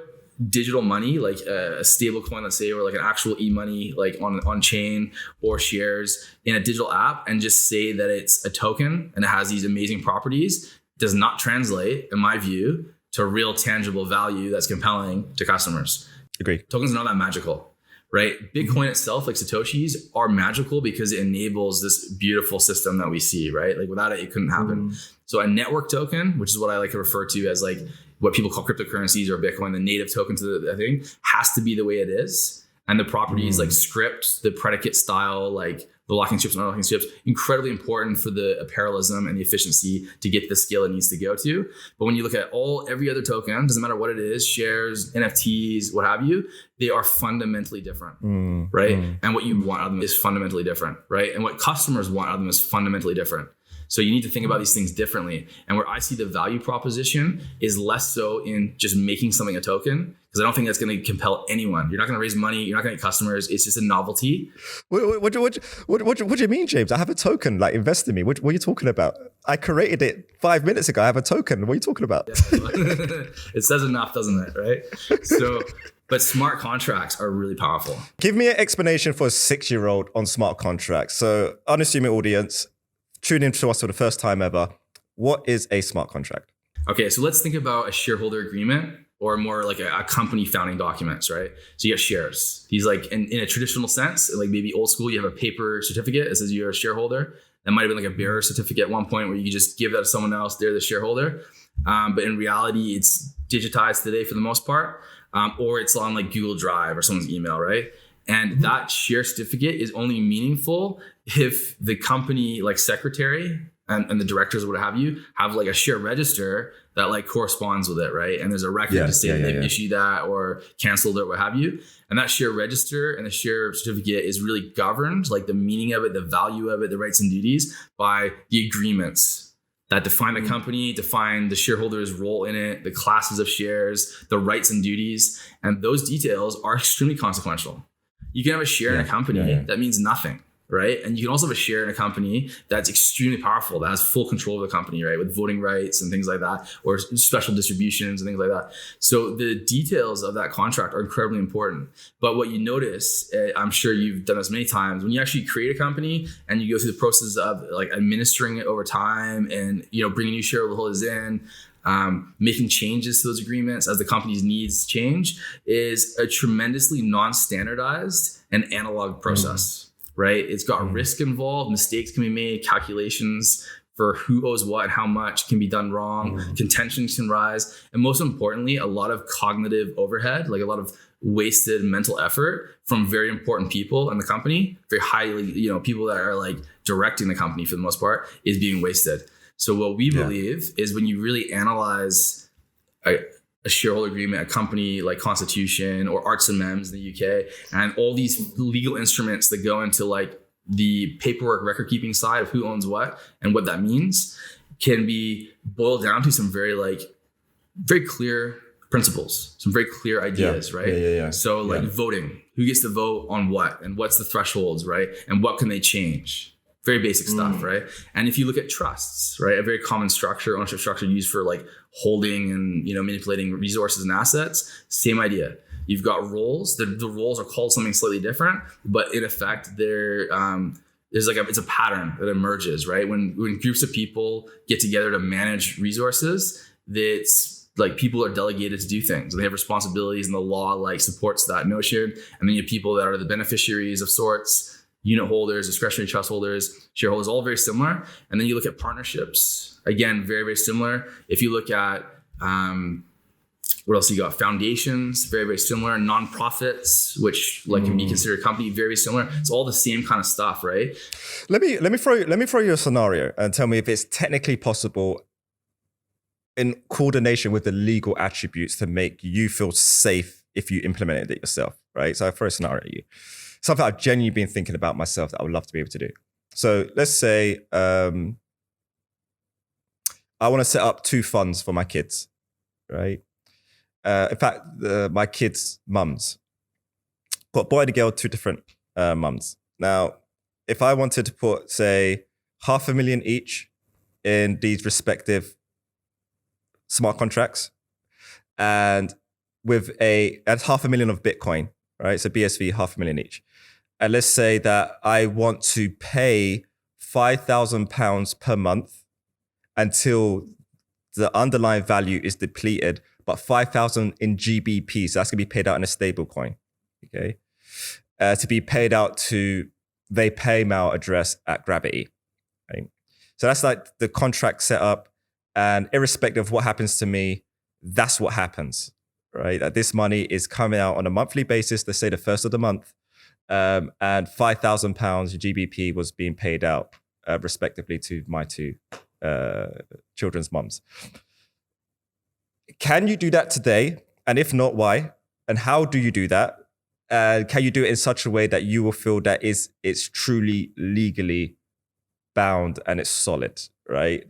digital money, like a stable coin, let's say, or like an actual e-money, like on chain or shares in a digital app, and just say that it's a token and it has these amazing properties, does not translate, in my view, to real tangible value that's compelling to customers. Agree. Tokens are not that magical. Right? Bitcoin itself, like Satoshis, are magical because it enables this beautiful system that we see, right? Like without it, it couldn't happen. So a network token, which is what I like to refer to as like what people call cryptocurrencies or Bitcoin, the native token to the thing, has to be the way it is. And the properties like script, the predicate style, like the locking strips and unlocking strips, incredibly important for the parallelism and the efficiency to get the scale it needs to go to. But when you look at every other token, doesn't matter what it is, shares, NFTs, what have you, they are fundamentally different, right? And what you want out of them is fundamentally different, right? And what customers want out of them is fundamentally different. So you need to think about these things differently. And where I see the value proposition is less so in just making something a token, because I don't think that's going to compel anyone. You're not going to raise money. You're not going to get customers. It's just a novelty. What do you mean, James? I have a token, like invest in me. What are you talking about? I created it 5 minutes ago. I have a token. What are you talking about? It says enough, doesn't it? Right? So, but smart contracts are really powerful. Give me an explanation for a 6-year-old on smart contracts. So unassuming audience, tune in to us for the first time ever. What is a smart contract? Okay, so let's think about a shareholder agreement, or more like a company founding documents, right? So you have shares. These like in a traditional sense, like maybe old school, you have a paper certificate that says you're a shareholder. That might have been like a bearer certificate at one point where you could just give that to someone else, they're the shareholder. But in reality, it's digitized today for the most part, or it's on like Google Drive or someone's email, right? And that share certificate is only meaningful if the company like secretary and the directors or what have you have like a share register that like corresponds with it, right? And there's a record to say they've issued that or canceled it, what have you. And that share register and the share certificate is really governed, like the meaning of it, the value of it, the rights and duties, by the agreements that define the company, define the shareholder's role in it, the classes of shares, the rights and duties. And those details are extremely consequential. You can have a share in a company that means nothing, right? And you can also have a share in a company that's extremely powerful, that has full control of the company, right? With voting rights and things like that, or special distributions and things like that. So the details of that contract are incredibly important. But what you notice, I'm sure you've done this many times, when you actually create a company and you go through the process of like administering it over time and, bringing new shareholders in, making changes to those agreements as the company's needs change, is a tremendously non-standardized and analog process. Right? It's got risk involved, mistakes can be made, calculations for who owes what and how much can be done wrong, contentions can rise, and most importantly, a lot of cognitive overhead, like a lot of wasted mental effort from very important people in the company, very highly, people that are like directing the company for the most part, is being wasted. So what we believe is when you really analyze a shareholder agreement, a company like Constitution or Arts and Mems in the UK, and all these legal instruments that go into like the paperwork record keeping side of who owns what and what that means, can be boiled down to some very clear principles, some very clear ideas, right? Yeah. So like voting, who gets to vote on what, and what's the thresholds, right? And what can they change? Very basic stuff, right? And if you look at trusts, right, a very common structure, ownership structure used for like holding and manipulating resources and assets, same idea. You've got roles. The roles are called something slightly different, but in effect, there's it's a pattern that emerges, right? When groups of people get together to manage resources, that's like people are delegated to do things. They have responsibilities, and the law like supports that notion. And then you have people that are the beneficiaries of sorts, unit holders, discretionary trust holders, shareholders, all very similar. And then you look at partnerships, again, very, very similar. If you look at what else you got? Foundations, very, very similar. Nonprofits, which like can be considered a company, very similar. It's all the same kind of stuff, right? Let me throw you a scenario and tell me if it's technically possible in coordination with the legal attributes to make you feel safe if you implemented it yourself, right? So I throw a scenario at you. Something I've genuinely been thinking about myself that I would love to be able to do. So let's say I want to set up 2 funds for my kids, right? In fact, my kids' mums. Got boy and girl, 2 different mums. Now, if I wanted to put, say, $500,000 each in these respective smart contracts, and with that's $500,000 of Bitcoin, right? So BSV, $500,000 each. And let's say that I want to pay £5,000 per month until the underlying value is depleted, but 5,000 in GBP. So that's going to be paid out in a stable coin, okay? To be paid out to they pay mail address at Gravity, right? So that's like the contract set up, and irrespective of what happens to me, that's what happens, right? That this money is coming out on a monthly basis, let's say the first of the month, and £5,000 GBP was being paid out respectively to my 2 children's mums. Can you do that today? And if not, why? And how do you do that? Can you do it in such a way that you will feel that it's truly legally bound and it's solid, right?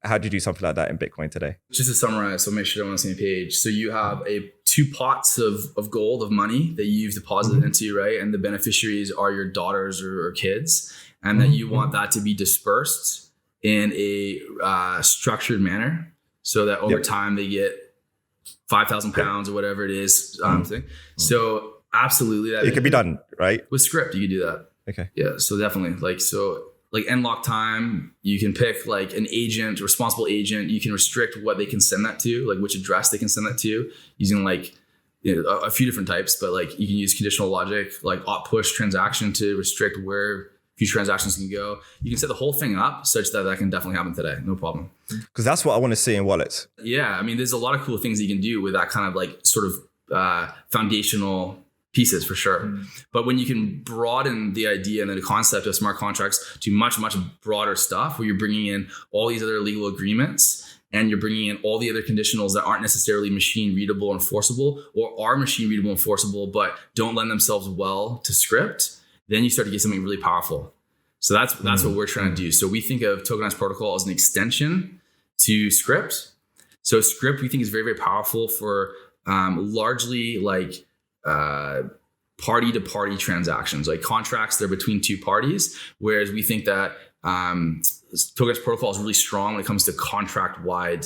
How do you do something like that in Bitcoin today? Just to summarize, so make sure I'm on the same page. So you have 2 pots of gold, of money that you've deposited into, right? And the beneficiaries are your daughters or kids. And then you want that to be dispersed in a structured manner so that over time they get £5,000 or whatever it is. Thing. So absolutely. It could be done, right? With script, you could do that. Okay. Yeah, so definitely. Like end lock time, you can pick like an agent, responsible agent. You can restrict what they can send that to, like which address they can send that to, using like a few different types. But like you can use conditional logic, like push transaction to restrict where future transactions can go. You can set the whole thing up such that can definitely happen today, no problem. Because that's what I want to see in wallets. Yeah, I mean, there's a lot of cool things that you can do with that kind of like sort of foundational pieces for sure. But when you can broaden the idea and the concept of smart contracts to much, much broader stuff, where you're bringing in all these other legal agreements and you're bringing in all the other conditionals that aren't necessarily machine readable and enforceable, or are machine readable and enforceable, but don't lend themselves well to script, then you start to get something really powerful. So that's what we're trying to do. So we think of tokenized protocol as an extension to script. So script we think is very, very powerful for largely like party-to-party transactions, like contracts that are between 2 parties, whereas we think that tokenized protocol is really strong when it comes to contract-wide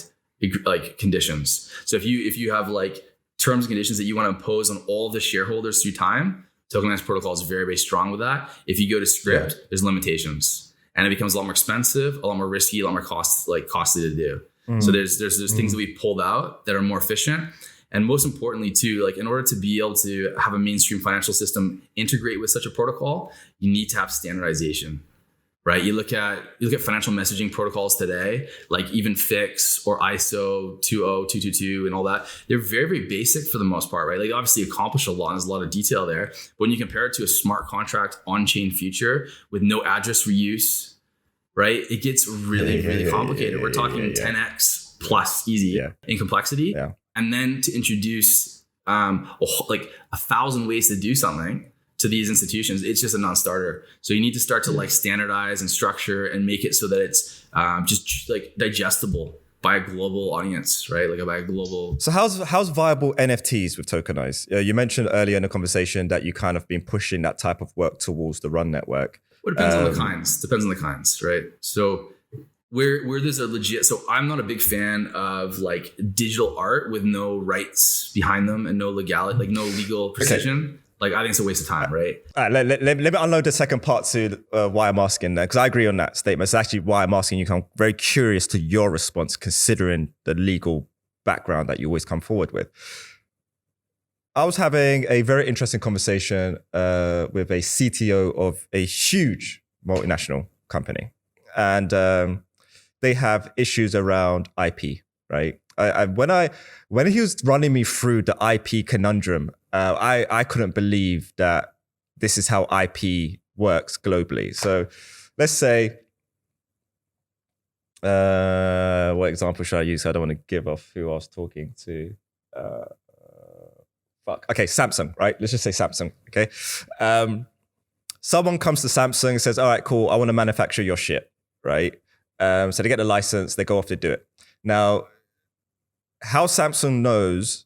like conditions. So if you have like terms and conditions that you want to impose on all of the shareholders through time, tokenized protocol is very, very strong with that. If you go to script, there's limitations, and it becomes a lot more expensive, a lot more risky, a lot more costly to do. So there's things that we pulled out that are more efficient. And most importantly too, like in order to be able to have a mainstream financial system integrate with such a protocol, you need to have standardization, right? You look at financial messaging protocols today, like even FIX or ISO 20222 and all that. They're very, very basic for the most part, right? Like obviously accomplish a lot, and there's a lot of detail there. But when you compare it to a smart contract on-chain future with no address reuse, right? It gets really complicated. We're talking 10x plus easy in complexity. Yeah. And then to introduce like 1,000 ways to do something to these institutions, it's just a non-starter. So you need to start to like standardize and structure and make it so that it's just like digestible by a global audience, right? Like by a global. So how's viable NFTs with Tokenized? You mentioned earlier in the conversation that you kind of been pushing that type of work towards the Run network. Well, it depends on the kinds. Depends on the kinds, right? So where there's a legit. So I'm not a big fan of like digital art with no rights behind them and no legality, like no legal precision. Okay. Like I think it's a waste of time, right? All right, let me unload the second part to why I'm asking that, because I agree on that statement. It's actually why I'm asking you. I'm very curious to your response, considering the legal background that you always come forward with. I was having a very interesting conversation with a CTO of a huge multinational company, and they have issues around IP, right? When he was running me through the IP conundrum, I couldn't believe that this is how IP works globally. So let's say, what example should I use? I don't want to give off who I was talking to. Okay, Samsung, right? Let's just say Samsung, okay? Someone comes to Samsung and says, all right, cool, I want to manufacture your shit, right? So they get the license, they go off to do it. Now, how Samsung knows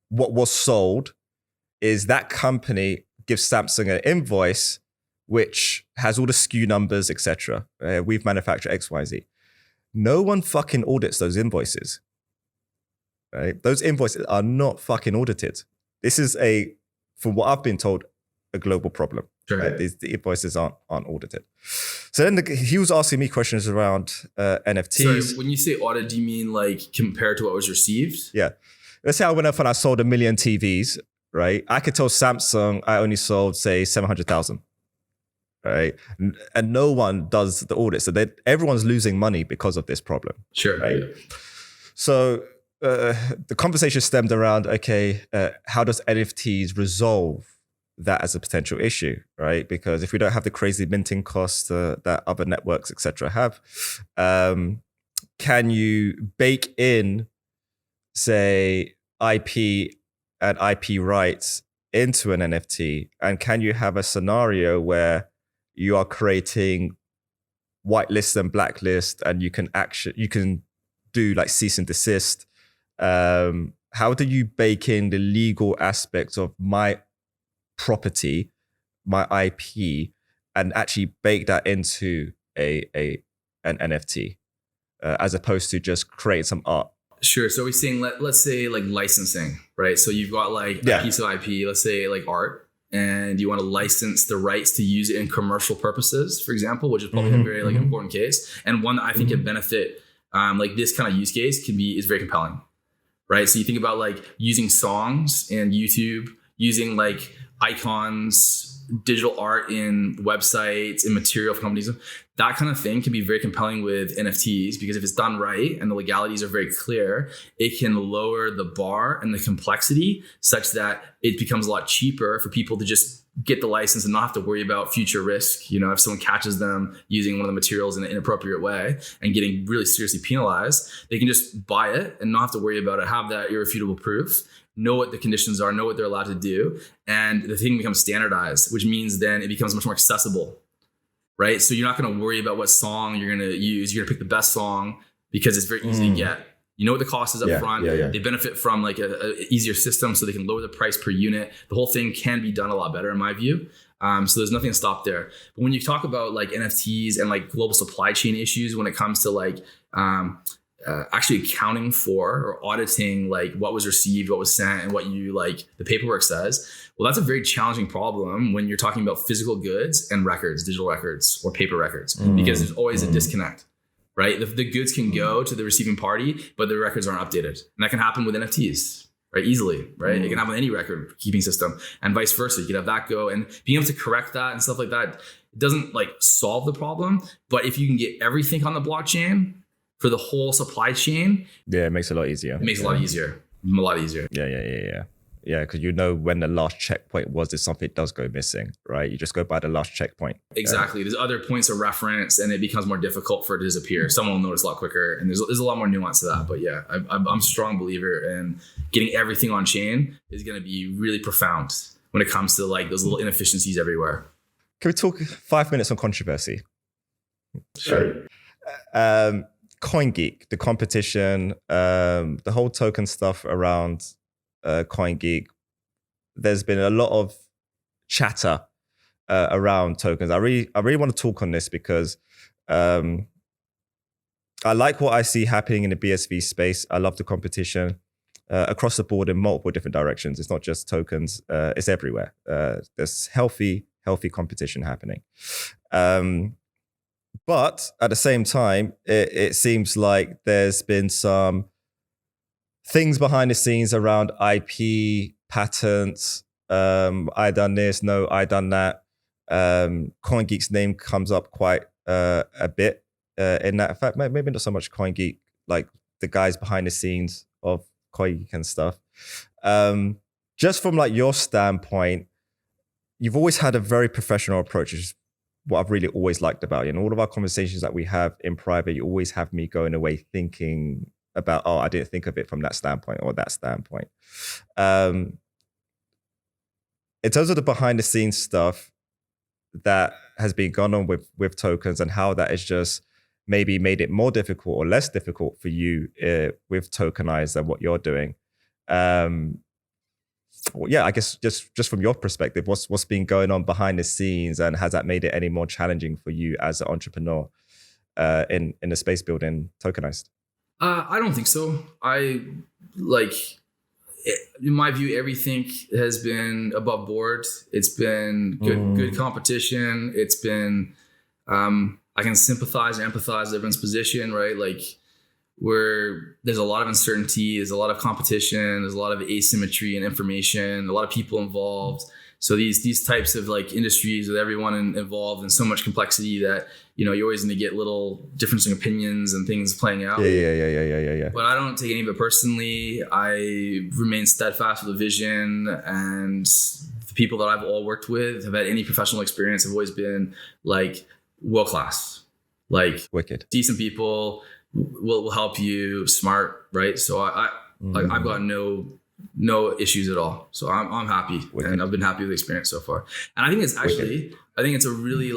what was sold is that company gives Samsung an invoice which has all the SKU numbers, etc. We've manufactured X, Y, Z. No one fucking audits those invoices. Right? Those invoices are not fucking audited. This is from what I've been told, a global problem. Sure. Right? The invoices aren't audited. So then he was asking me questions around NFTs. So when you say audit, do you mean like compared to what was received? Yeah. Let's say I went up and I sold 1 million TVs, right? I could tell Samsung I only sold, say, 700,000, right? And no one does the audit. So everyone's losing money because of this problem. Sure. Right? Yeah. So the conversation stemmed around, okay, how does NFTs resolve that as a potential issue, right? Because if we don't have the crazy minting costs that other networks, etc., have, can you bake in, say, IP and IP rights into an NFT? And can you have a scenario where you are creating whitelist and blacklist, and you can do like cease and desist? How do you bake in the legal aspects of my property, my IP, and actually bake that into an NFT, as opposed to just create some art? Sure. So we're saying, let's say like licensing, right? So you've got like a piece of IP, let's say like art, and you want to license the rights to use it in commercial purposes, for example, which is probably a very like important case, and one that I think can benefit. Like this kind of use case is very compelling, right? So you think about like using songs in YouTube, using like icons, digital art in websites, in material for companies. That kind of thing can be very compelling with NFTs, because if it's done right and the legalities are very clear, it can lower the bar and the complexity such that it becomes a lot cheaper for people to just get the license and not have to worry about future risk. You know, if someone catches them using one of the materials in an inappropriate way and getting really seriously penalized, they can just buy it and not have to worry about it, have that irrefutable proof, know what the conditions are, know what they're allowed to do. And the thing becomes standardized, which means then it becomes much more accessible, right? So you're not going to worry about what song you're going to use. You're going to pick the best song because it's very easy to get. You know what the cost is up front. They benefit from like a easier system, so they can lower the price per unit. The whole thing can be done a lot better in my view. So there's nothing to stop there. But when you talk about like NFTs and like global supply chain issues, when it comes to like actually accounting for or auditing like what was received, what was sent, and what you like the paperwork says, well, that's a very challenging problem when you're talking about physical goods and records, digital records or paper records, because there's always a disconnect. Right? The goods can go to the receiving party, but the records aren't updated. And that can happen with NFTs, right? Easily, right? It can happen with any record keeping system, and vice versa. You could have that go, and being able to correct that and stuff like that, it doesn't like solve the problem. But if you can get everything on the blockchain for the whole supply chain, it makes it a lot easier. It makes it a lot easier. A lot easier. Yeah, because you know when the last checkpoint was if something does go missing, right? You just go by the last checkpoint. Exactly. There's other points of reference, and it becomes more difficult for it to disappear. Someone will notice a lot quicker, and there's a lot more nuance to that. But yeah, I'm a strong believer in getting everything on chain is going to be really profound when it comes to like those little inefficiencies everywhere. Can we talk 5 minutes on controversy? Sure. CoinGeek, the competition, the whole token stuff around CoinGeek, there's been a lot of chatter around tokens. I really want to talk on this because I like what I see happening in the BSV space. I love the competition across the board in multiple different directions. It's not just tokens, it's everywhere. There's healthy competition happening. But at the same time, it seems like there's been some things behind the scenes around IP, patents. I done this, no, I done that. CoinGeek's name comes up quite a bit in that. In fact, maybe not so much CoinGeek, like the guys behind the scenes of CoinGeek and stuff. Just from like your standpoint, you've always had a very professional approach, which is what I've really always liked about you. And all of our conversations that we have in private, you always have me going away thinking about, oh, I didn't think of it from that standpoint or that standpoint. In terms of the behind the scenes stuff that has been going on with tokens and how that has just maybe made it more difficult or less difficult for you with Tokenized and what you're doing. Well, yeah, I guess just from your perspective, what's been going on behind the scenes, and has that made it any more challenging for you as an entrepreneur in the space building Tokenized? I don't think so. In my view, everything has been above board. It's been good competition. It's been, I can sympathize and empathize with everyone's position, right? Like, there's a lot of uncertainty, there's a lot of competition, there's a lot of asymmetry in information, a lot of people involved. So these types of like industries with everyone involved and so much complexity that, you know, you're always going to get little difference in opinions and things playing out. Yeah. But I don't take any of it personally. I remain steadfast with the vision, and the people that I've all worked with have had any professional experience have always been like world class, like wicked, decent people. Will help you, smart, right? So I've got no issues at all. So I'm happy, and I've been happy with the experience so far. And I think it's actually, I think it's a really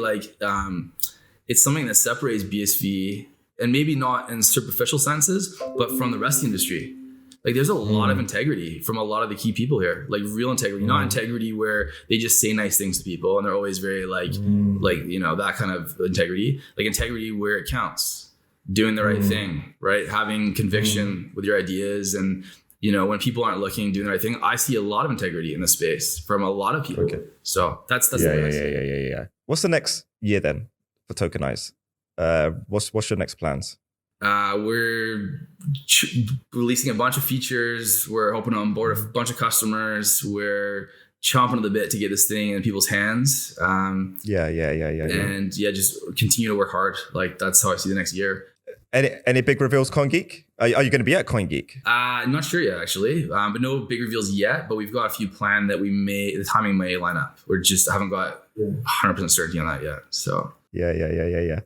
it's something that separates BSV, and maybe not in superficial senses, but from the rest of the industry. Like, there's a lot of integrity from a lot of the key people here, like real integrity, not integrity where they just say nice things to people and they're always very you know, that kind of integrity, like integrity where it counts. Doing the right thing, right? Having conviction with your ideas, and, you know, when people aren't looking, doing the right thing. I see a lot of integrity in the space from a lot of people. Okay. So that's yeah. What's the next year then for Tokenized? What's your next plans? We're releasing a bunch of features. We're hoping to onboard a bunch of customers. We're chomping at the bit to get this thing in people's hands. And just continue to work hard. Like, that's how I see the next year. Any big reveals, CoinGeek? Are you going to be at CoinGeek? I'm not sure yet, actually. But no big reveals yet. But we've got a few planned that the timing may line up. We're just haven't got 100% certainty on that yet. So yeah.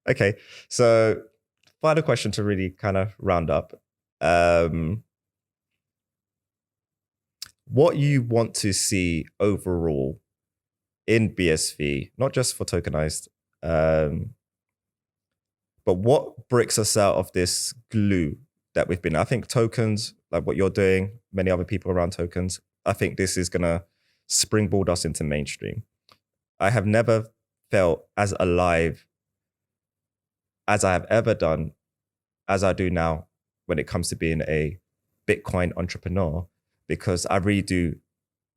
Okay, so final question to really kind of round up. What you want to see overall in BSV, not just for Tokenized, but what breaks us out of this glue that we've been. I think tokens, like what you're doing, many other people around tokens, I think this is going to springboard us into mainstream. I have never felt as alive as I have ever done, as I do now when it comes to being a Bitcoin entrepreneur, because I really do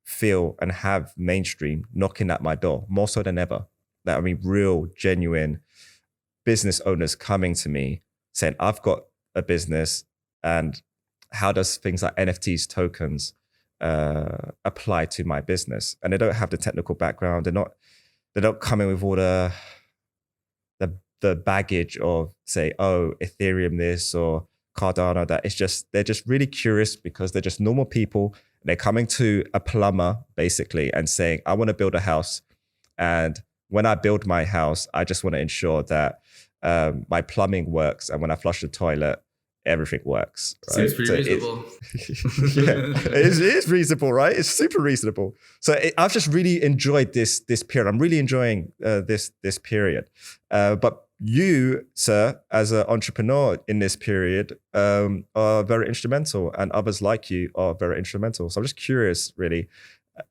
feel and have mainstream knocking at my door more so than ever. That, I mean, real, genuine business owners coming to me saying, I've got a business, and how does things like NFTs, tokens apply to my business? And they don't have the technical background. They're not coming with all the baggage of, say, oh, Ethereum this or Cardano that. They're just really curious because they're just normal people. They're coming to a plumber basically and saying, I want to build a house, and when I build my house, I just want to ensure that my plumbing works, and when I flush the toilet, everything works. Right? Seems pretty reasonable. It is reasonable, right? It's super reasonable. So I've just really enjoyed this period. I'm really enjoying this period. But you, sir, as an entrepreneur in this period, are very instrumental, and others like you are very instrumental. So I'm just curious, really,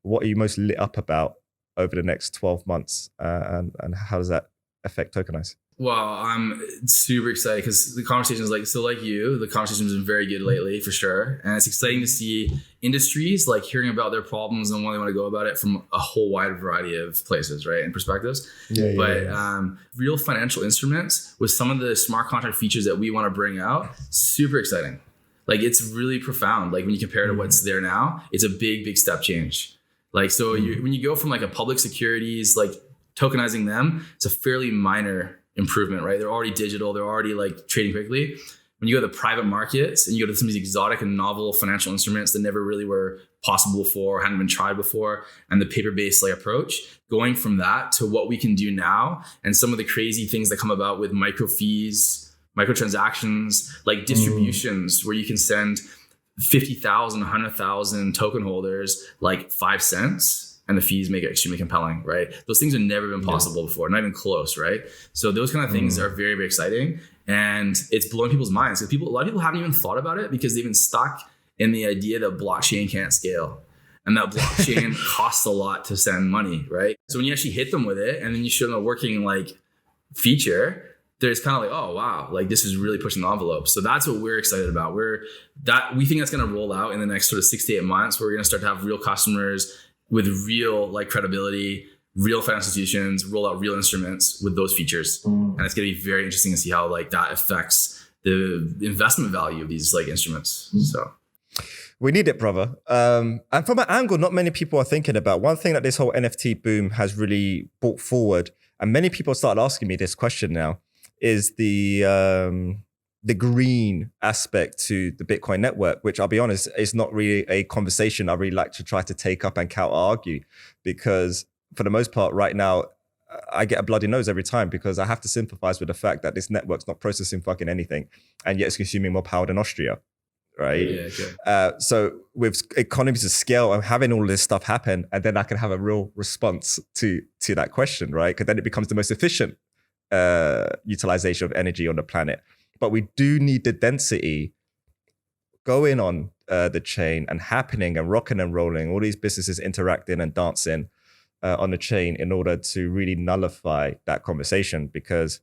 what are you most lit up about over the next 12 months, and how does that affect Tokenized? Well, I'm super excited because the conversation is like you, the conversation has been very good lately for sure. And it's exciting to see industries like hearing about their problems and what they want to go about it from a whole wide variety of places, right? And perspectives. Real financial instruments with some of the smart contract features that we want to bring out, super exciting. Like it's really profound. Like when you compare to what's there now, it's a big step change. Like, so when you go from like a public securities, like tokenizing them, it's a fairly minor improvement, right? They're already digital. They're already like trading quickly. When you go to the private markets and you go to some of these exotic and novel financial instruments that never really were possible before, hadn't been tried before, and the paper-based like approach, going from that to what we can do now and some of the crazy things that come about with micro fees, microtransactions, like distributions where you can send 50,000, 100,000 token holders like 5 cents. And the fees make it extremely compelling, right? Those things have never been possible before, not even close, right? So those kind of things are very, very exciting. And it's blowing people's minds because a lot of people haven't even thought about it because they've been stuck in the idea that blockchain can't scale and that blockchain costs a lot to send money, right? So when you actually hit them with it and then you show them a working like feature, there's kind of like, oh, wow, like this is really pushing the envelope. So that's what we're excited about. We think that's going to roll out in the next sort of 6 to 8 months where we're going to start to have real customers with real like credibility, real financial institutions, roll out real instruments with those features. And it's going to be very interesting to see how like that affects the investment value of these like instruments. So we need it, brother. And from an angle, not many people are thinking about. One thing that this whole NFT boom has really brought forward, and many people started asking me this question now, is the green aspect to the Bitcoin network, which I'll be honest, is not really a conversation I really like to try to take up and counter argue, because for the most part right now, I get a bloody nose every time because I have to sympathize with the fact that this network's not processing fucking anything and yet it's consuming more power than Austria, right? Yeah, okay. So with economies of scale and having all this stuff happen, and then I can have a real response to that question, right? Because then it becomes the most efficient utilization of energy on the planet. But we do need the density going on the chain and happening and rocking and rolling, all these businesses interacting and dancing on the chain in order to really nullify that conversation, because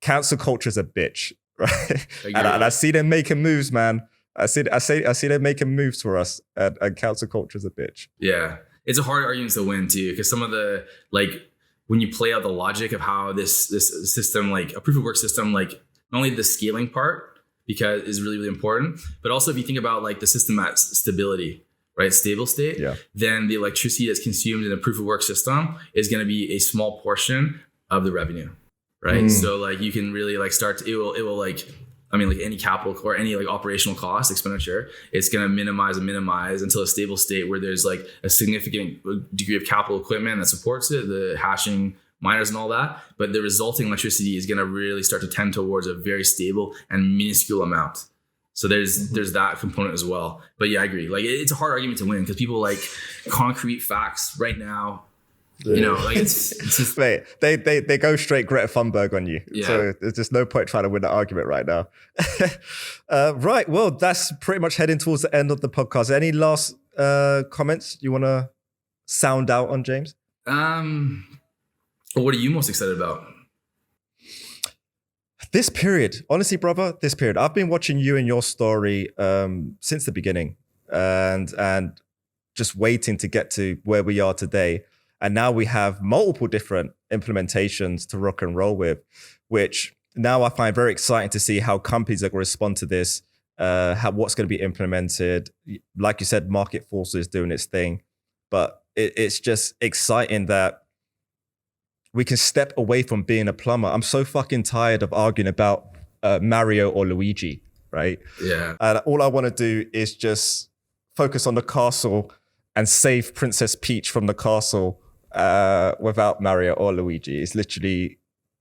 cancel culture is a bitch, right? And I see them making moves, man. I see them making moves for us, and cancel culture is a bitch. Yeah, it's a hard argument to win too, because some of the like when you play out the logic of how this system, like a proof of work system, like not only the scaling part because is really, really important, but also if you think about like the system at stability, right? Stable state, then the electricity that's consumed in a proof of work system is going to be a small portion of the revenue, right? So like you can really like it will like, I mean, like any capital or any like operational cost expenditure, it's going to minimize until a stable state where there's like a significant degree of capital equipment that supports it, the hashing miners and all that. But the resulting electricity is going to really start to tend towards a very stable and minuscule amount. So there's that component as well. But yeah, I agree. Like it's a hard argument to win because people like concrete facts right now. You know, like it's just Mate, they go straight Greta Thunberg on you. Yeah. So there's just no point trying to win the argument right now. Right. Well, that's pretty much heading towards the end of the podcast. Any last comments you want to sound out on, James? What are you most excited about? This period, honestly, brother, this period. I've been watching you and your story since the beginning, and just waiting to get to where we are today. And now we have multiple different implementations to rock and roll with, which now I find very exciting to see how companies are going to respond to this, what's going to be implemented. Like you said, market forces doing its thing, but it's just exciting that we can step away from being a plumber. I'm so fucking tired of arguing about Mario or Luigi, right? Yeah. And all I want to do is just focus on the castle and save Princess Peach from the castle without Mario or Luigi. It's literally,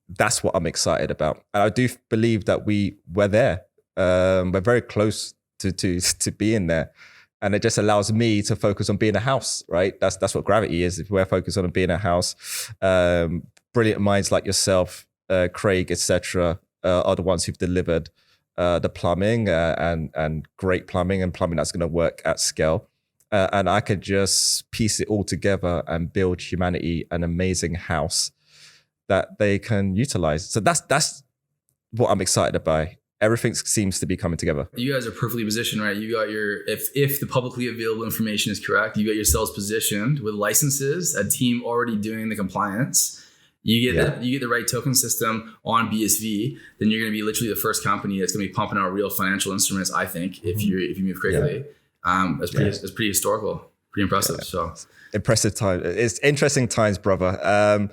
that's what I'm excited about. And I do believe that we're there. We're very close to being there. And it just allows me to focus on being a house, right? That's what gravity is. If we're focused on being a house, brilliant minds like yourself Craig, etc., are the ones who've delivered the plumbing and great plumbing and plumbing that's going to work at scale. And I could just piece it all together and build humanity an amazing house that they can utilize. So that's what I'm excited about. Everything seems to be coming together. You guys are perfectly positioned, right? You got your, if the publicly available information is correct, you got yourselves positioned with licenses, a team already doing the compliance. You get the right token system on BSV, then you're going to be literally the first company that's going to be pumping out real financial instruments. I think if you move quickly, that's pretty historical, pretty impressive. Yeah. So impressive time. It's interesting times, brother.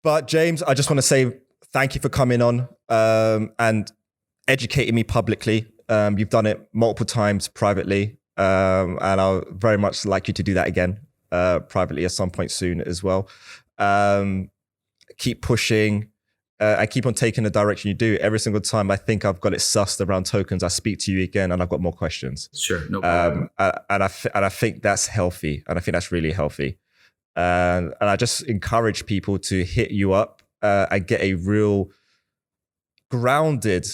But James, I just want to say thank you for coming on and educating me publicly. You've done it multiple times privately, and I'll very much like you to do that again privately at some point soon as well. Keep pushing and keep on taking the direction you do. Every single time I think I've got it sussed around tokens, I speak to you again and I've got more questions. Sure, no problem. And I think that's healthy, and I think that's really healthy. And I just encourage people to hit you up and get a real grounded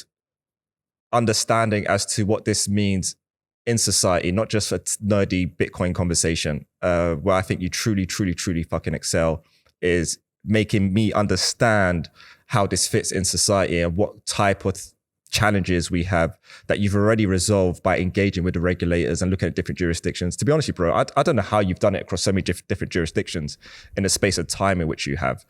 understanding as to what this means in society, not just a nerdy Bitcoin conversation. Where I think you truly, truly, truly fucking excel is making me understand how this fits in society and what type of challenges we have that you've already resolved by engaging with the regulators and looking at different jurisdictions. To be honest with you, bro, I don't know how you've done it across so many different jurisdictions in the space of time in which you have.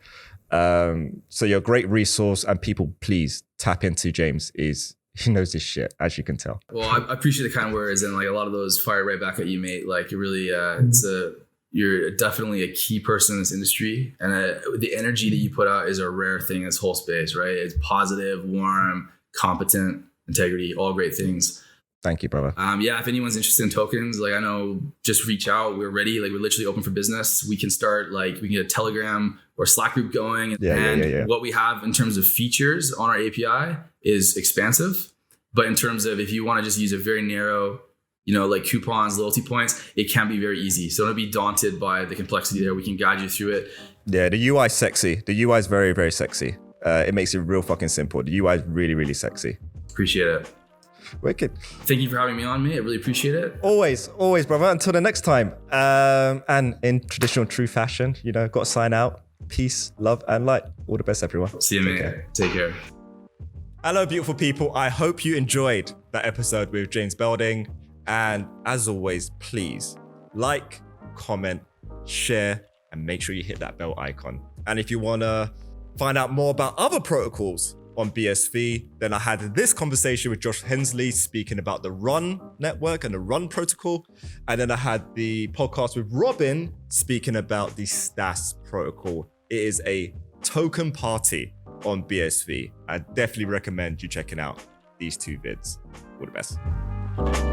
So you're a great resource, and people, please tap into James. He knows his shit, as you can tell. Well, I appreciate the kind words, and like a lot of those fire right back at you, mate. Like, it really, you're definitely a key person in this industry, and the energy that you put out is a rare thing in this whole space, right? It's positive, warm, competent, integrity, all great things. Thank you, brother. If anyone's interested in tokens, like, I know, just reach out. We're ready. Like, we're literally open for business. We can start, like, we can get a Telegram or Slack group going. And what we have in terms of features on our API is expansive. But in terms of, if you want to just use a very narrow, like coupons, loyalty points, it can be very easy. So don't be daunted by the complexity there. We can guide you through it. Yeah, the UI is sexy. The UI is very, very sexy. It makes it real fucking simple. The UI is really, really sexy. Appreciate it. Wicked. Thank you for having me on, mate. I really appreciate it. Always, brother. Until the next time. And in traditional true fashion, got to sign out. Peace, love, and light. All the best, everyone. See you, mate. Take care. Hello, beautiful people. I hope you enjoyed that episode with James Belding. And as always, please like, comment, share, and make sure you hit that bell icon. And if you want to find out more about other protocols on BSV, then I had this conversation with Josh Hensley speaking about the Run network and the Run protocol. And then I had the podcast with Robin speaking about the Stas protocol. It is a token party on BSV. I definitely recommend you checking out these two vids. All the best.